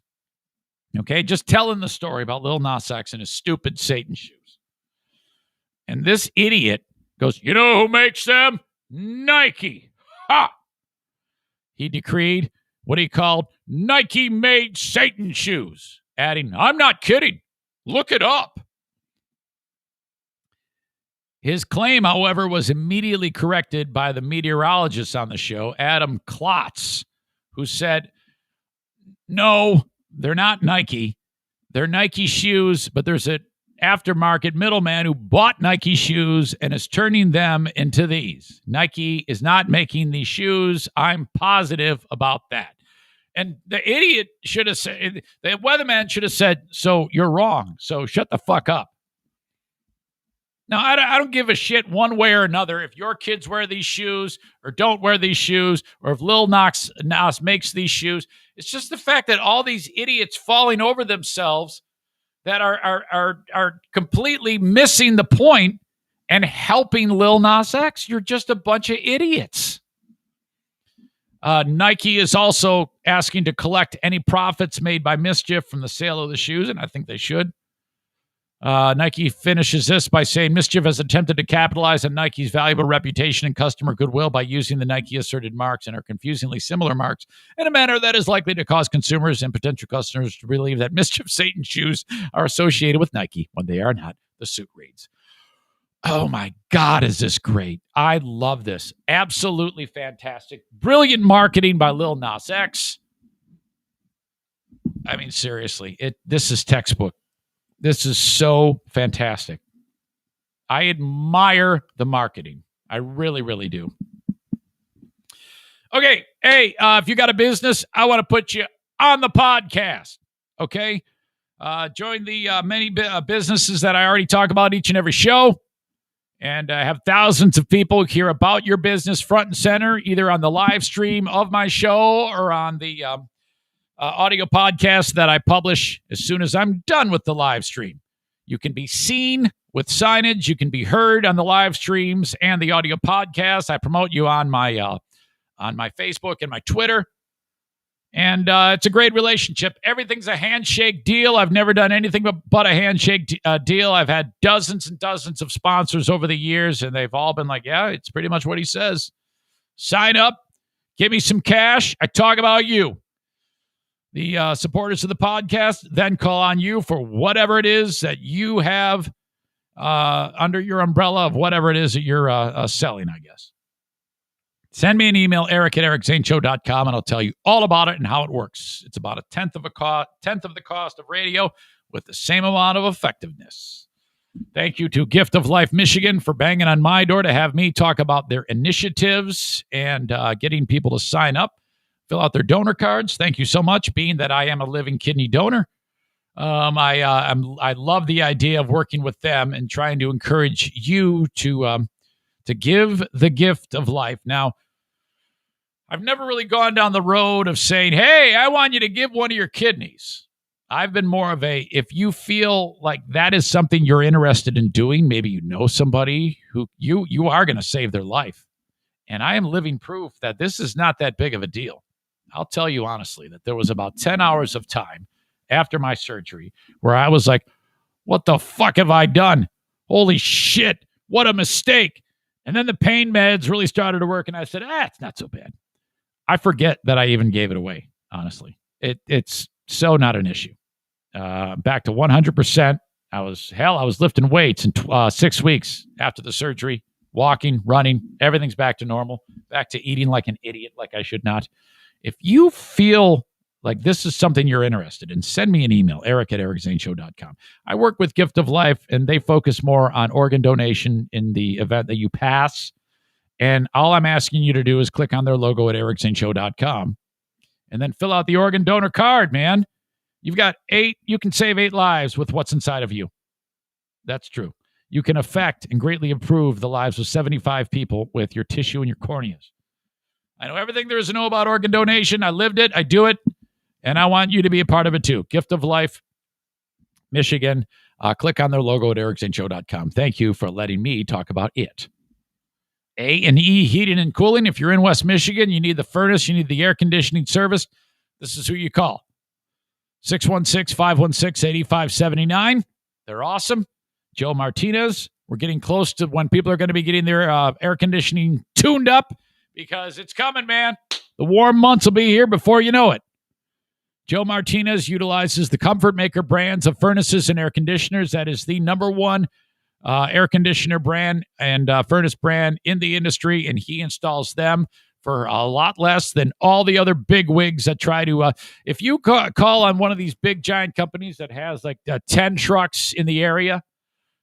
Okay, just telling the story about Lil NAS X and his stupid Satan shoes. And this idiot goes, you know who makes them? Nike. Ha! He decreed what he called Nike-made Satan shoes, adding, I'm not kidding. Look it up. His claim, however, was immediately corrected by the meteorologist on the show, Adam Klotz, who said, no, they're not Nike. They're Nike shoes, but there's an aftermarket middleman who bought Nike shoes and is turning them into these. Nike is not making these shoes. I'm positive about that. And the idiot should have said, the weatherman should have said, so you're wrong. So shut the fuck up. Now, I don't give a shit one way or another if your kids wear these shoes or don't wear these shoes, or if Lil NAS makes these shoes. It's just the fact that all these idiots falling over themselves that are completely missing the point and helping Lil NAS X. You're just a bunch of idiots. Nike is also asking to collect any profits made by Mischief from the sale of the shoes, and I think they should. Nike finishes this by saying Mischief has attempted to capitalize on Nike's valuable reputation and customer goodwill by using the Nike asserted marks and our confusingly similar marks in a manner that is likely to cause consumers and potential customers to believe that Mischief Satan shoes are associated with Nike when they are not, the suit reads. Oh my God, is this great? I love this. Absolutely fantastic. Brilliant marketing by Lil NAS X. I mean, seriously, this is textbook. This is so fantastic. I admire the marketing. I really, really do. Okay. Hey, if you got a business, I want to put you on the podcast. Okay. Join the many businesses that I already talk about each and every show. And I have thousands of people hear about your business front and center, either on the live stream of my show or on the audio podcast that I publish as soon as I'm done with the live stream. You can be seen with signage. You can be heard on the live streams and the audio podcast. I promote you on my Facebook and my Twitter. And it's a great relationship. Everything's a handshake deal. I've never done anything but a handshake deal. I've had dozens and dozens of sponsors over the years, and they've all been like, yeah, it's pretty much what he says. Sign up. Give me some cash. I talk about you. The supporters of the podcast then call on you for whatever it is that you have under your umbrella of whatever it is that you're selling, I guess. Send me an email, eric@ericzaneshow.com, and I'll tell you all about it and how it works. It's about a tenth of the cost of radio with the same amount of effectiveness. Thank you to Gift of Life Michigan for banging on my door to have me talk about their initiatives and getting people to sign up, fill out their donor cards. Thank you so much, being that I am a living kidney donor. I love the idea of working with them and trying to encourage you to give the gift of life. Now, I've never really gone down the road of saying, hey, I want you to give one of your kidneys. I've been more of a, if you feel like that is something you're interested in doing, maybe you know somebody who you are going to save their life. And I am living proof that this is not that big of a deal. I'll tell you honestly that there was about 10 hours of time after my surgery where I was like, what the fuck have I done? Holy shit, what a mistake. And then the pain meds really started to work, and I said, it's not so bad. I forget that I even gave it away, honestly. It's so not an issue. Back to 100%. I was lifting weights in 6 weeks after the surgery, walking, running. Everything's back to normal, back to eating like an idiot, like I should not. If you feel like this is something you're interested in, send me an email, eric@ericzaneshow.com. I work with Gift of Life, and they focus more on organ donation in the event that you pass. And all I'm asking you to do is click on their logo at ericzaneshow.com and then fill out the organ donor card, man. You've got 8. You can save 8 lives with what's inside of you. That's true. You can affect and greatly improve the lives of 75 people with your tissue and your corneas. I know everything there is to know about organ donation. I lived it. I do it. And I want you to be a part of it too. Gift of Life, Michigan. Click on their logo at ericzaneshow.com. Thank you for letting me talk about it. A&E Heating and Cooling. If you're in West Michigan, you need the furnace, you need the air conditioning service, this is who you call. 616-516-8579. They're awesome. Joe Martinez. We're getting close to when people are going to be getting their air conditioning tuned up because it's coming, man. The warm months will be here before you know it. Joe Martinez utilizes the Comfort Maker brands of furnaces and air conditioners. That is the number one air conditioner brand and furnace brand in the industry, and he installs them for a lot less than all the other big wigs that try to if you call on one of these big giant companies that has like 10 trucks in the area,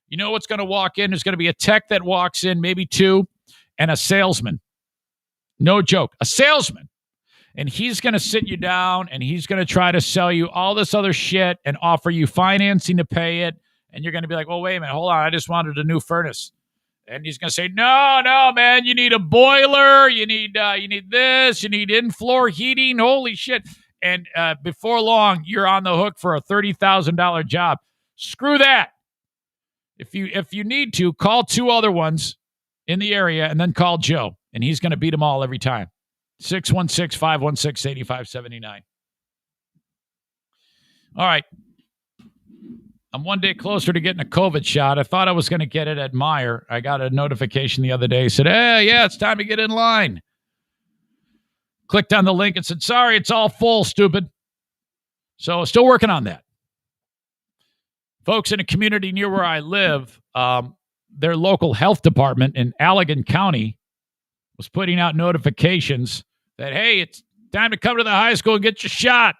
you know what's going to walk in? There's going to be a tech that walks in, maybe 2, and a salesman. No joke, a salesman. And he's going to sit you down and he's going to try to sell you all this other shit and offer you financing to pay it And you're going to be like, well, wait a minute, hold on. I just wanted a new furnace. And he's going to say, no, man, you need a boiler. You need this. You need in-floor heating. Holy shit. And before long, you're on the hook for a $30,000 job. Screw that. If you need to, call 2 other ones in the area and then call Joe. And he's going to beat them all every time. 616-516-8579. All right. I'm one day closer to getting a COVID shot. I thought I was going to get it at Meijer. I got a notification the other day. Said, hey, yeah, it's time to get in line. Clicked on the link and said, sorry, it's all full, stupid. So still working on that. Folks in a community near where I live, their local health department in Allegan County was putting out notifications that, hey, it's time to come to the high school and get your shot.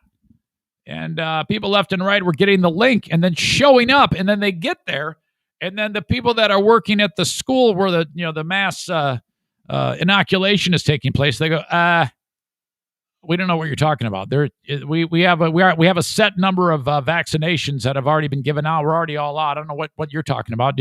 And people left and right were getting the link and then showing up. And then they get there. And then the people that are working at the school where the mass inoculation is taking place, they go, we don't know what you're talking about. We have a set number of vaccinations that have already been given out. We're already all out. I don't know what you're talking about.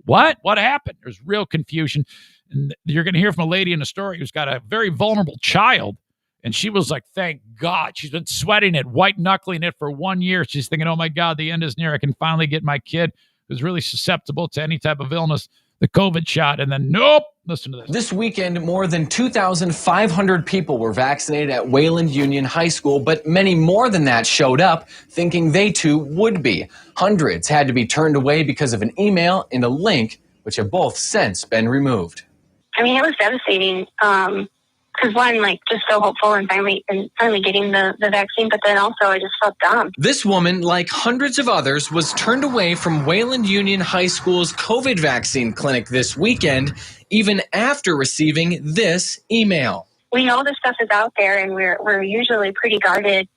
What happened? There's real confusion. And you're going to hear from a lady in a story who's got a very vulnerable child. And she was like, thank God. She's been sweating it, white knuckling it for 1 year. She's thinking, oh my God, the end is near. I can finally get my kid who's really susceptible to any type of illness the COVID shot. And then, nope. Listen to this.
This weekend, more than 2,500 people were vaccinated at Wayland Union High School, but many more than that showed up thinking they too would be. Hundreds had to be turned away because of an email and a link, which have both since been removed.
I mean, it was devastating. Because one, just so hopeful and finally getting the vaccine, but then also I just felt dumb.
This woman, like hundreds of others, was turned away from Wayland Union High School's COVID vaccine clinic this weekend, even after receiving this email.
We know this stuff is out there, and we're usually pretty guarded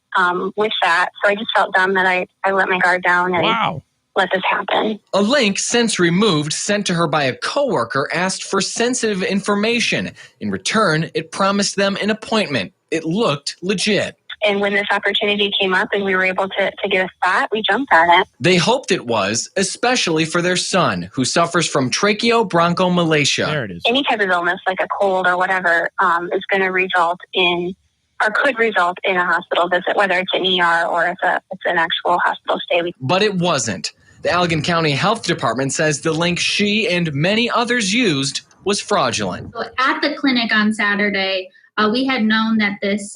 with that. So I just felt dumb that I let my guard down and let this happen.
A link since removed, sent to her by a coworker, asked for sensitive information. In return, it promised them an appointment. It looked legit.
And when this opportunity came up and we were able to get a spot, we jumped on it.
They hoped it was, especially for their son, who suffers from tracheobronchomalacia.
There it is.
Any type of illness, like a cold or whatever, is going to result in, or could result in a hospital visit, whether it's an ER or it's an actual hospital stay.
But it wasn't. The Allegan County Health Department says the link she and many others used was fraudulent.
So at the clinic on Saturday, we had known that this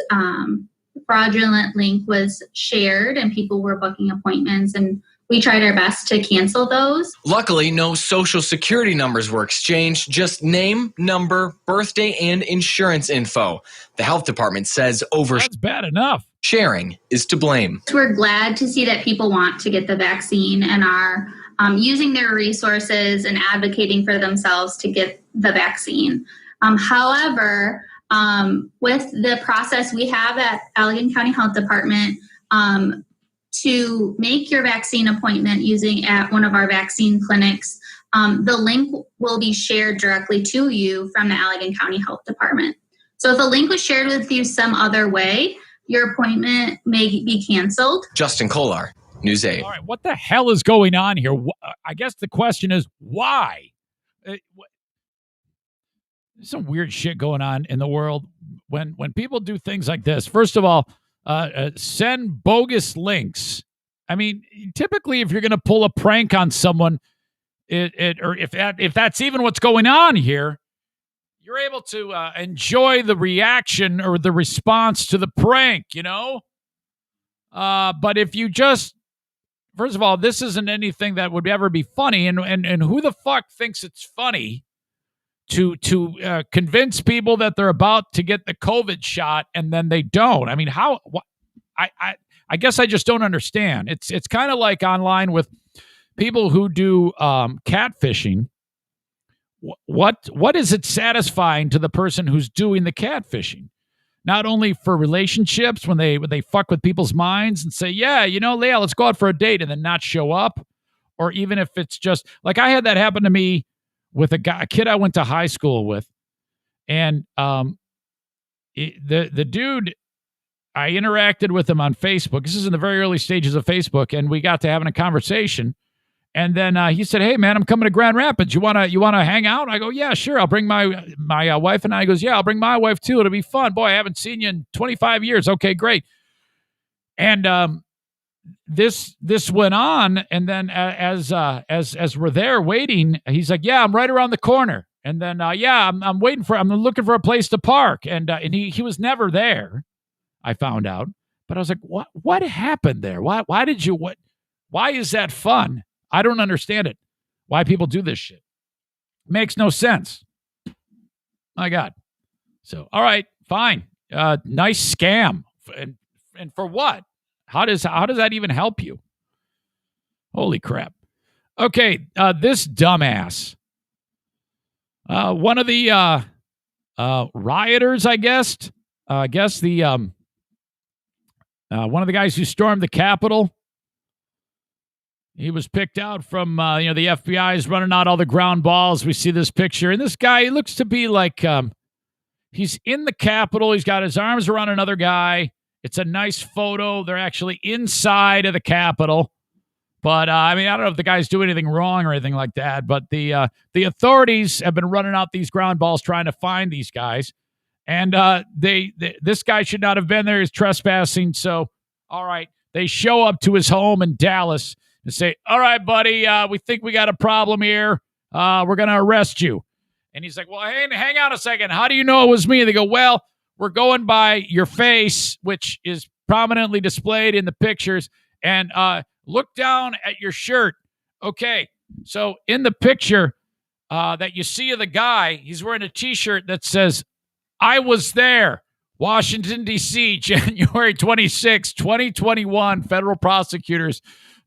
fraudulent link was shared and people were booking appointments, and we tried our best to cancel those.
Luckily, no social security numbers were exchanged, just name, number, birthday, and insurance info. The health department says
That's bad enough.
Sharing is to blame.
We're glad to see that people want to get the vaccine and are using their resources and advocating for themselves to get the vaccine. However, with the process we have at Allegan County Health Department, to make your vaccine appointment using at one of our vaccine clinics, the link will be shared directly to you from the Allegan County Health Department. So if a link was shared with you some other way, your appointment may be canceled.
Justin Kolar, News 8.
All right, what the hell is going on here? I guess the question is, why? There's some weird shit going on in the world when people do things like this. First of all, send bogus links. I mean, typically, if you're going to pull a prank on someone, or if that's even what's going on here, you're able to enjoy the reaction or the response to the prank, But if you just, first of all, this isn't anything that would ever be funny, and who the fuck thinks it's funny to convince people that they're about to get the COVID shot and then they don't? I mean, how? I guess I just don't understand. It's kind of like online with people who do catfishing. What is it satisfying to the person who's doing the catfishing? Not only for relationships when they fuck with people's minds and say, yeah, Leah, let's go out for a date, and then not show up, or even if it's just like I had that happen to me with a kid I went to high school with, and the dude, I interacted with him on Facebook. This is in the very early stages of Facebook, and we got to having a conversation. And then he said, "Hey man, I'm coming to Grand Rapids. You wanna hang out?" I go, "Yeah, sure. I'll bring my wife and I." He goes, "Yeah, I'll bring my wife too. It'll be fun. Boy, I haven't seen you in 25 years. Okay, great." And this went on, and then as we're there waiting, he's like, "Yeah, I'm right around the corner." And then I'm looking for a place to park, and he was never there. I found out, but I was like, "What happened there? Why is that fun?" I don't understand it. Why people do this shit. Makes no sense. My God. So, all right, fine. Nice scam. And for what? How does that even help you? Holy crap. Okay, this dumbass. One of the rioters, I guess. One of the guys who stormed the Capitol. He was picked out from, the FBI is running out all the ground balls. We see this picture. And this guy, he looks to be like, he's in the Capitol. He's got his arms around another guy. It's a nice photo. They're actually inside of the Capitol. But, I don't know if the guys do anything wrong or anything like that. But the authorities have been running out these ground balls trying to find these guys. And this guy should not have been there. He's trespassing. So, all right, they show up to his home in Dallas and say, "All right, buddy, we think we got a problem here. We're going to arrest you." And he's like, "Well, hang on a second. How do you know it was me?" They go, "Well, we're going by your face, which is prominently displayed in the pictures, and look down at your shirt." Okay, so in the picture that you see of the guy, he's wearing a T-shirt that says, "I was there, Washington, D.C., January 26, 2021, federal prosecutors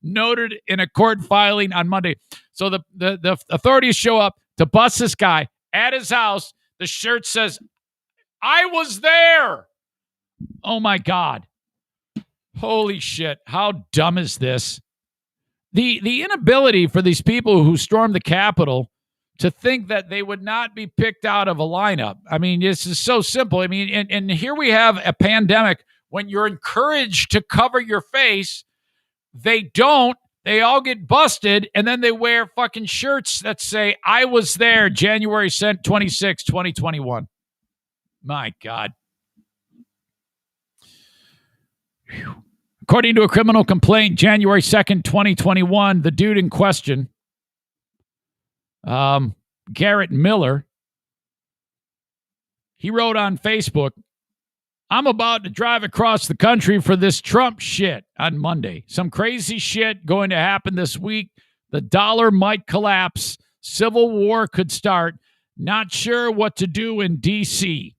noted in a court filing on Monday." So the authorities show up to bust this guy at his house. The shirt says, "I was there." Oh, my God. Holy shit. How dumb is this? The inability for these people who stormed the Capitol to think that they would not be picked out of a lineup. This is so simple. And here we have a pandemic when you're encouraged to cover your face. They don't. They all get busted, and then they wear fucking shirts that say, "I was there, January 26, 2021. My God. Whew. According to a criminal complaint, January 2nd, 2021, the dude in question, Garrett Miller, he wrote on Facebook, "I'm about to drive across the country for this Trump shit on Monday. Some crazy shit going to happen this week. The dollar might collapse. Civil war could start. Not sure what to do in D.C."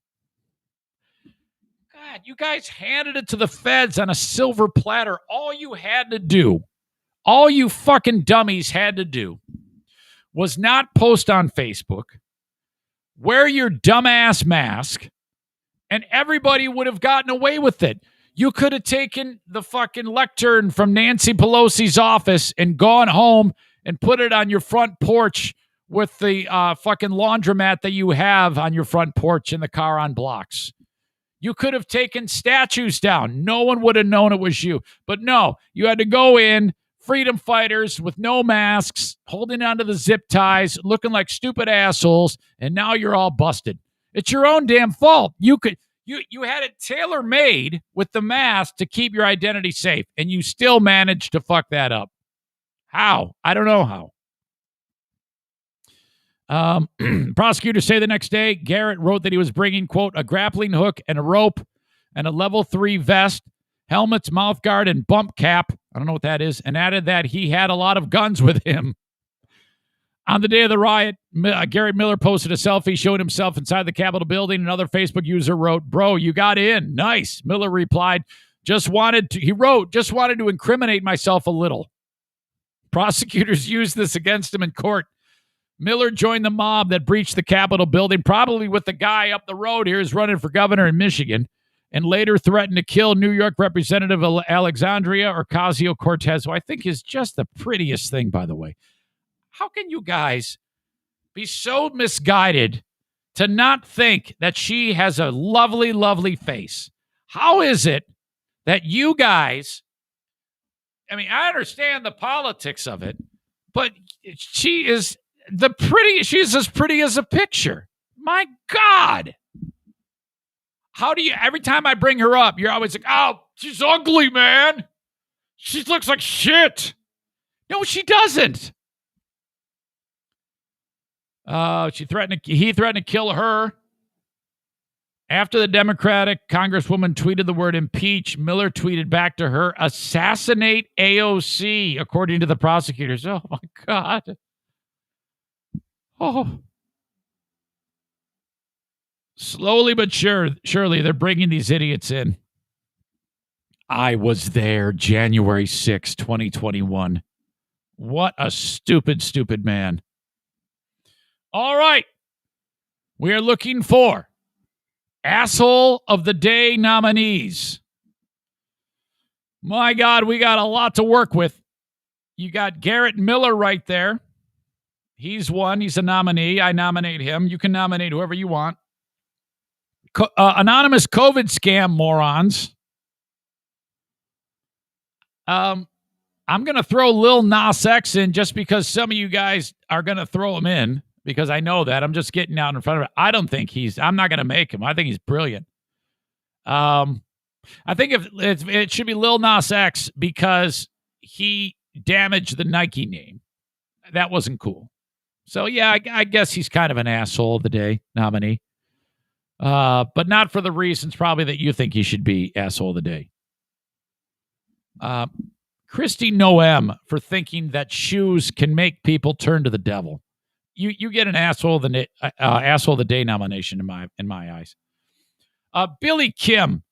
God, you guys handed it to the feds on a silver platter. All you fucking dummies had to do was not post on Facebook, wear your dumbass mask, and everybody would have gotten away with it. You could have taken the fucking lectern from Nancy Pelosi's office and gone home and put it on your front porch with the fucking laundromat that you have on your front porch in the car on blocks. You could have taken statues down. No one would have known it was you. But no, you had to go in, freedom fighters with no masks, holding onto the zip ties, looking like stupid assholes, and now you're all busted. It's your own damn fault. You had it tailor-made with the mask to keep your identity safe, and you still managed to fuck that up. How? I don't know how. Prosecutors say the next day, Garrett wrote that he was bringing, quote, "a grappling hook and a rope and a level 3 vest, helmets, mouth guard, and bump cap." I don't know what that is. And added that he had a lot of guns with him. On the day of the riot, Garrett Miller posted a selfie showing himself inside the Capitol building. Another Facebook user wrote, "Bro, you got in. Nice." Miller replied, just wanted to incriminate myself a little. Prosecutors used this against him in court. Miller joined the mob that breached the Capitol building, probably with the guy up the road here who's running for governor in Michigan, and later threatened to kill New York Representative Alexandria Ocasio-Cortez, who I think is just the prettiest thing, by the way. How can you guys be so misguided to not think that she has a lovely, lovely face? How is it that you guys, I understand the politics of it, But she's as pretty as a picture. My God. How do you, every time I bring her up, you're always like, oh, she's ugly, man. She looks like shit. No, she doesn't. He threatened to kill her. After the Democratic Congresswoman tweeted the word impeach, Miller tweeted back to her, assassinate AOC, according to the prosecutors. Oh, my God. Oh. Slowly but surely, they're bringing these idiots in. I was there January 6, 2021. What a stupid, stupid man. All right. We are looking for Asshole of the Day nominees. My God, we got a lot to work with. You got Garrett Miller right there. He's one. He's a nominee. I nominate him. You can nominate whoever you want. Anonymous COVID scam morons. I'm going to throw Lil NAS X in just because some of you guys are going to throw him in. Because I know that. I'm just getting out in front of it. I'm not going to make him. I think he's brilliant. I think it should be Lil NAS X because he damaged the Nike name. That wasn't cool. So, yeah, I guess he's kind of an asshole of the day nominee. But not for the reasons probably that you think he should be asshole of the day. Christy Noem for thinking that shoes can make people turn to the devil. You get an asshole of the day nomination in my eyes. Billy Kim,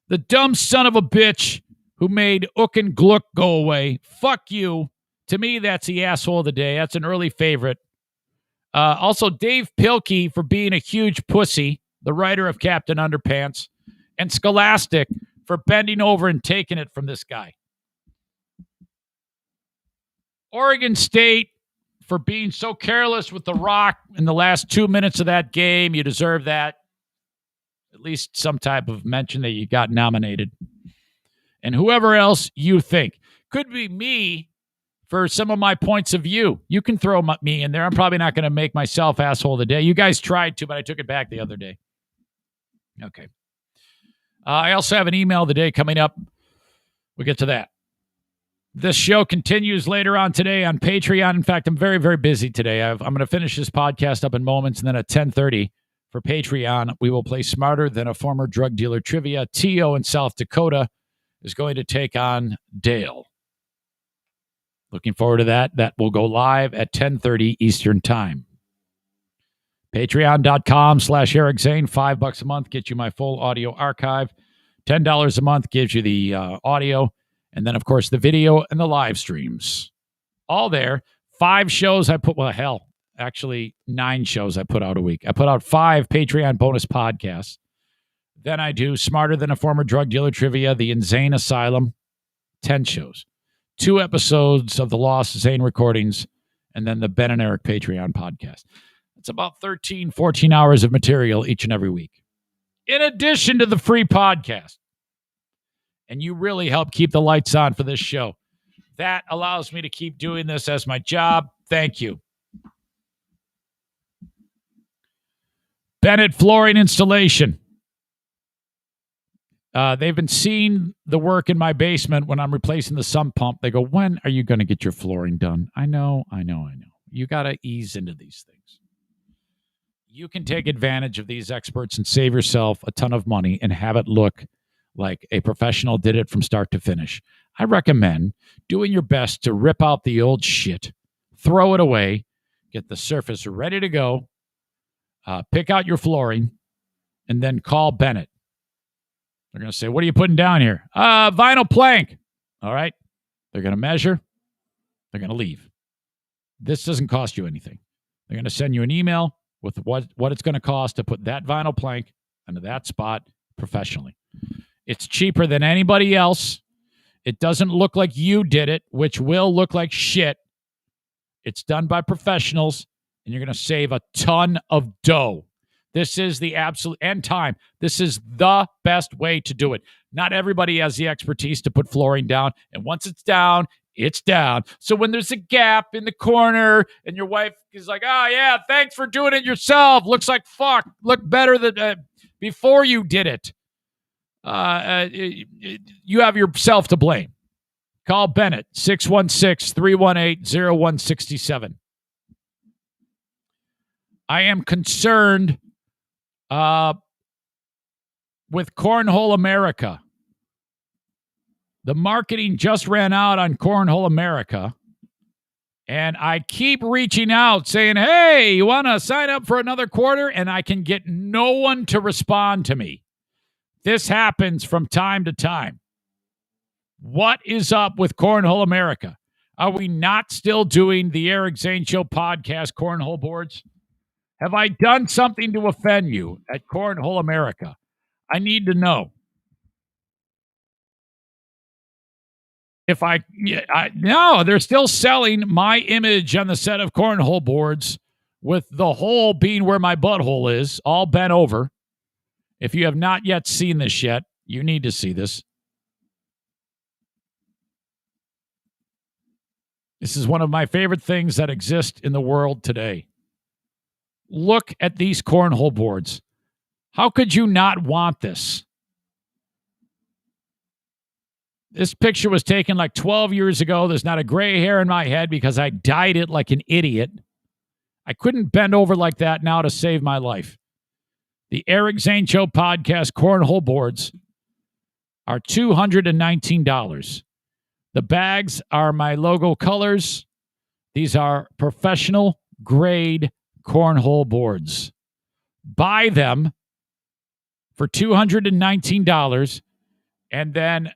the dumb son of a bitch who made Ook and Gluck go away. Fuck you. To me, that's the asshole of the day. That's an early favorite. Also, Dave Pilkey for being a huge pussy, the writer of Captain Underpants, and Scholastic for bending over and taking it from this guy. Oregon State for being so careless with the rock in the last 2 minutes of that game. You deserve that. At least some type of mention that you got nominated. And whoever else you think. Could be me for some of my points of view. You can throw me in there. I'm probably not going to make myself asshole of the day. You guys tried to, but I took it back the other day. Okay. I also have an email of the day coming up. We'll get to that. This show continues later on today on Patreon. In fact, I'm very, very busy today. I'm going to finish this podcast up in moments, and then at 10:30 for Patreon, we will play Smarter Than a Former Drug Dealer trivia. T.O. in South Dakota is going to take on Dale. Looking forward to that. That will go live at 10:30 Eastern Time. Patreon.com/Eric Zane. $5 a month gets you my full audio archive. $10 a month gives you the audio. And then, of course, the video and the live streams. All there. 5 shows I put, actually 9 shows I put out a week. I put out 5 Patreon bonus podcasts. Then I do Smarter Than a Former Drug Dealer trivia, The Insane Asylum, 10 shows. 2 episodes of the Lost Zane recordings, and then the Ben and Eric Patreon podcast. It's about 13, 14 hours of material each and every week. In addition to the free podcast. And you really help keep the lights on for this show. That allows me to keep doing this as my job. Thank you. Bennett Flooring Installation. They've been seeing the work in my basement when I'm replacing the sump pump. They go, when are you going to get your flooring done? I know. You got to ease into these things. You can take advantage of these experts and save yourself a ton of money and have it look like a professional did it from start to finish. I recommend doing your best to rip out the old shit, throw it away, get the surface ready to go, pick out your flooring, and then call Bennett. They're going to say, what are you putting down here? Vinyl plank. All right. They're going to measure. They're going to leave. This doesn't cost you anything. They're going to send you an email with what it's going to cost to put that vinyl plank into that spot professionally. It's cheaper than anybody else. It doesn't look like you did it, which will look like shit. It's done by professionals, and you're going to save a ton of dough. This is the absolute end time. This is the best way to do it. Not everybody has the expertise to put flooring down, and once it's down, It's down. So when there's a gap in the corner and your wife is like, oh, yeah, thanks for doing it yourself. Looks like fuck. Look better than before you did it. You have yourself to blame. Call Bennett, 616-318-0167. I am concerned with Cornhole America. The marketing just ran out on Cornhole America, and I keep reaching out saying, hey, you want to sign up for another quarter? And I can get no one to respond to me. This happens from time to time. What is up with Cornhole America? Are we not still doing the Eric Zane Show podcast cornhole boards? Have I done something to offend you at Cornhole America? I need to know. No, they're still selling my image on the set of cornhole boards with the hole being where my butthole is, all bent over. If you have not yet seen this yet, you need to see this. This is one of my favorite things that exist in the world today. Look at these cornhole boards. How could you not want this? This picture was taken like 12 years ago. There's not a gray hair in my head because I dyed it like an idiot. I couldn't bend over like that now to save my life. The Eric Zane Show podcast cornhole boards are $219. The bags are my logo colors. These are professional grade cornhole boards. Buy them for $219, and then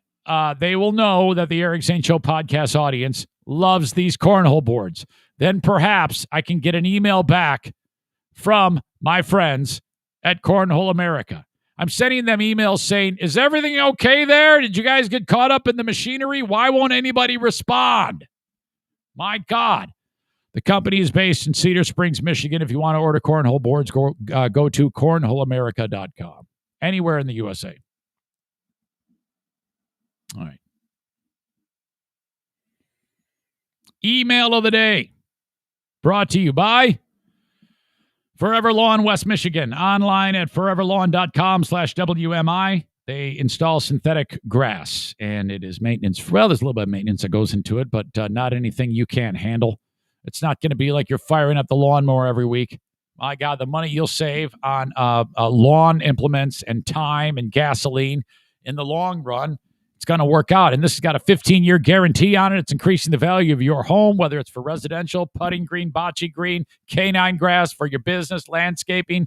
they will know that the Eric Zane Show podcast audience loves these cornhole boards. Then perhaps I can get an email back from my friends at Cornhole America. I'm sending them emails saying, is everything okay there? Did you guys get caught up in the machinery? Why won't anybody respond? My God. The company is based in Cedar Springs, Michigan. If you want to order cornhole boards, go to cornholeamerica.com. Anywhere in the USA. All right. Email of the day. Brought to you by Forever Lawn West Michigan. Online at foreverlawn.com/WMI. They install synthetic grass, and it is maintenance. Well, there's a little bit of maintenance that goes into it, but not anything you can't handle. It's not going to be like you're firing up the lawnmower every week. My God, the money you'll save on lawn implements and time and gasoline in the long run, it's going to work out. And this has got a 15-year guarantee on it. It's increasing the value of your home, whether it's for residential, putting green, bocce green, canine grass, for your business, landscaping.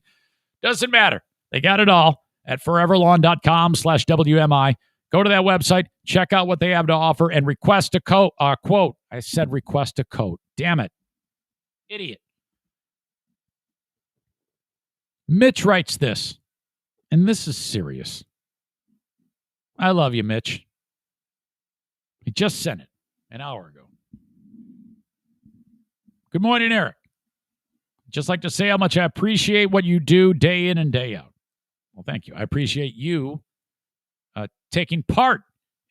Doesn't matter. They got it all at foreverlawn.com/WMI. Go to that website, check out what they have to offer, and request a quote. I said request a quote. Damn it. Idiot. Mitch writes this, and this is serious. I love you, Mitch. He just sent it an hour ago. Good morning, Eric. Just like to say how much I appreciate what you do day in and day out. Well, thank you. I appreciate you taking part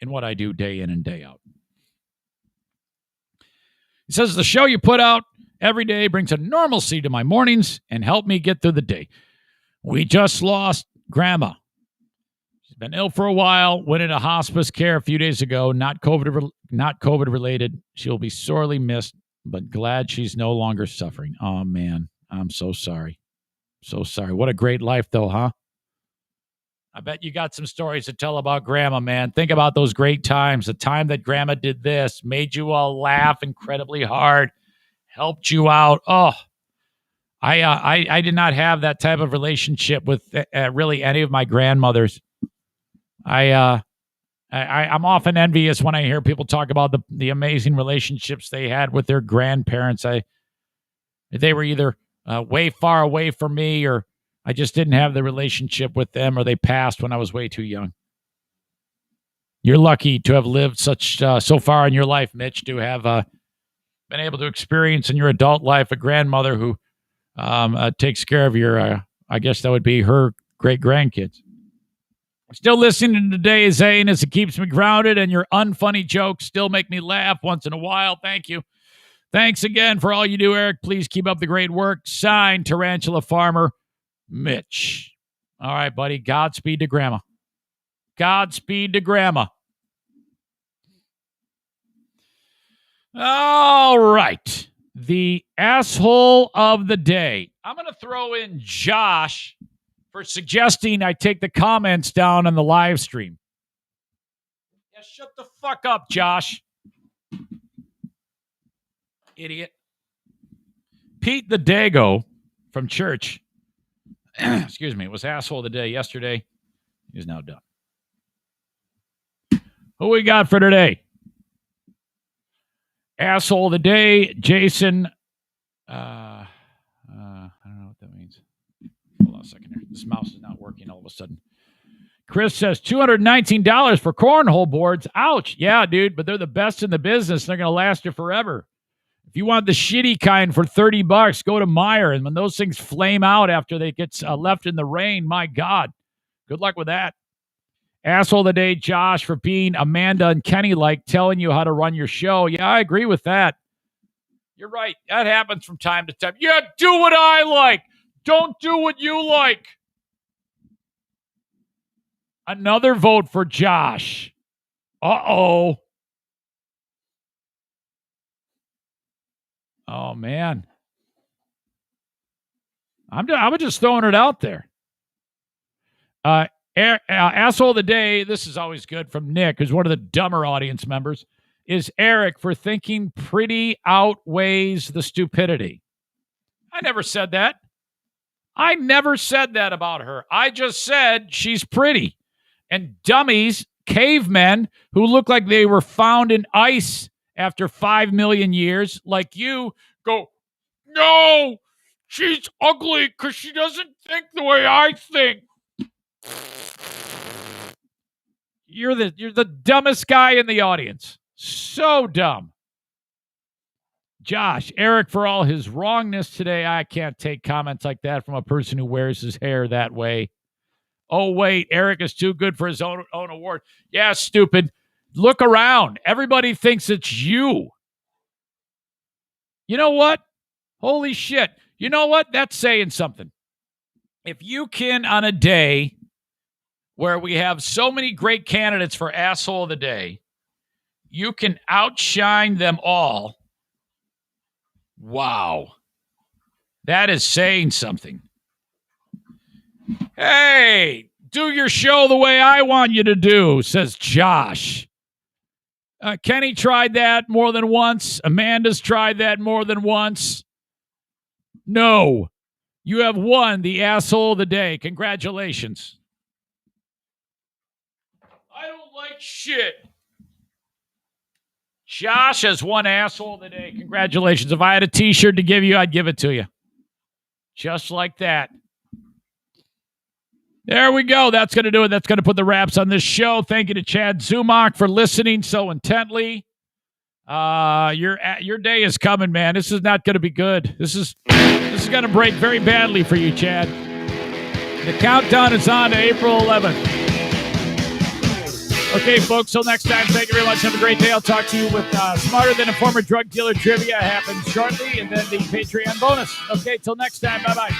in what I do day in and day out. He says, the show you put out every day brings a normalcy to my mornings and help me get through the day. We just lost Grandma. She's been ill for a while, went into hospice care a few days ago, not COVID related. She'll be sorely missed, but glad she's no longer suffering. Oh, man, I'm so sorry. So sorry. What a great life, though, huh? I bet you got some stories to tell about Grandma, man. Think about those great times. The time that Grandma did this, made you all laugh incredibly hard, helped you out. Oh, I did not have that type of relationship with really any of my grandmothers. I'm often envious when I hear people talk about the amazing relationships they had with their grandparents. They were either way far away from me, or I just didn't have the relationship with them, or they passed when I was way too young. You're lucky to have lived so far in your life, Mitch, to have been able to experience in your adult life a grandmother who takes care of your, I guess that would be her great grandkids. Still listening today, Zane, as it keeps me grounded, and your unfunny jokes still make me laugh once in a while. Thank you. Thanks again for all you do, Eric. Please keep up the great work. Signed, Tarantula Farmer, Mitch. All right, buddy. Godspeed to Grandma. Godspeed to Grandma. All right. The asshole of the day. I'm going to throw in Josh for suggesting I take the comments down on the live stream. Yeah, shut the fuck up, Josh. Idiot. Pete the Dago from church. Excuse me. Was asshole of the day yesterday. He's now done. Who we got for today? Asshole of the day, Jason. I don't know what that means. Hold on a second here. This mouse is not working all of a sudden. Chris says $219 for cornhole boards. Ouch. Yeah, dude, but they're the best in the business. They're going to last you forever. If you want the shitty kind for $30, go to Meijer. And when those things flame out after they get left in the rain, my God, good luck with that. Asshole of the day, Josh, for being Amanda and Kenny-like, telling you how to run your show. Yeah, I agree with that. You're right. That happens from time to time. Yeah, do what I like. Don't do what you like. Another vote for Josh. Uh-oh. Oh, man. I'm just throwing it out there. Asshole of the day, this is always good, from Nick, who's one of the dumber audience members, is Eric for thinking pretty outweighs the stupidity. I never said that. I never said that about her. I just said she's pretty. And dummies, cavemen, who look like they were found in ice after 5 million years, like you, go, no, she's ugly because she doesn't think the way I think. You're the dumbest guy in the audience. So dumb. Josh, Eric, for all his wrongness today, I can't take comments like that from a person who wears his hair that way. Oh, wait, Eric is too good for his own award. Yeah, stupid. Look around. Everybody thinks it's you. You know what? Holy shit. You know what? That's saying something. If you can, on a day where we have so many great candidates for asshole of the day, you can outshine them all. Wow. That is saying something. Hey, do your show the way I want you to do, says Josh. Kenny tried that more than once. Amanda's tried that more than once. No. You have won the asshole of the day. Congratulations. I don't like shit. Josh has won asshole of the day. Congratulations. If I had a t-shirt to give you, I'd give it to you. Just like that. There we go. That's going to do it. That's going to put the wraps on this show. Thank you to Chad Zumach for listening so intently. Your day is coming, man. This is not going to be good. This is going to break very badly for you, Chad. The countdown is on to April 11th. Okay, folks, till next time, thank you very much. Have a great day. I'll talk to you with Smarter Than a Former Drug Dealer trivia happens shortly, and then the Patreon bonus. Okay, till next time. Bye-bye.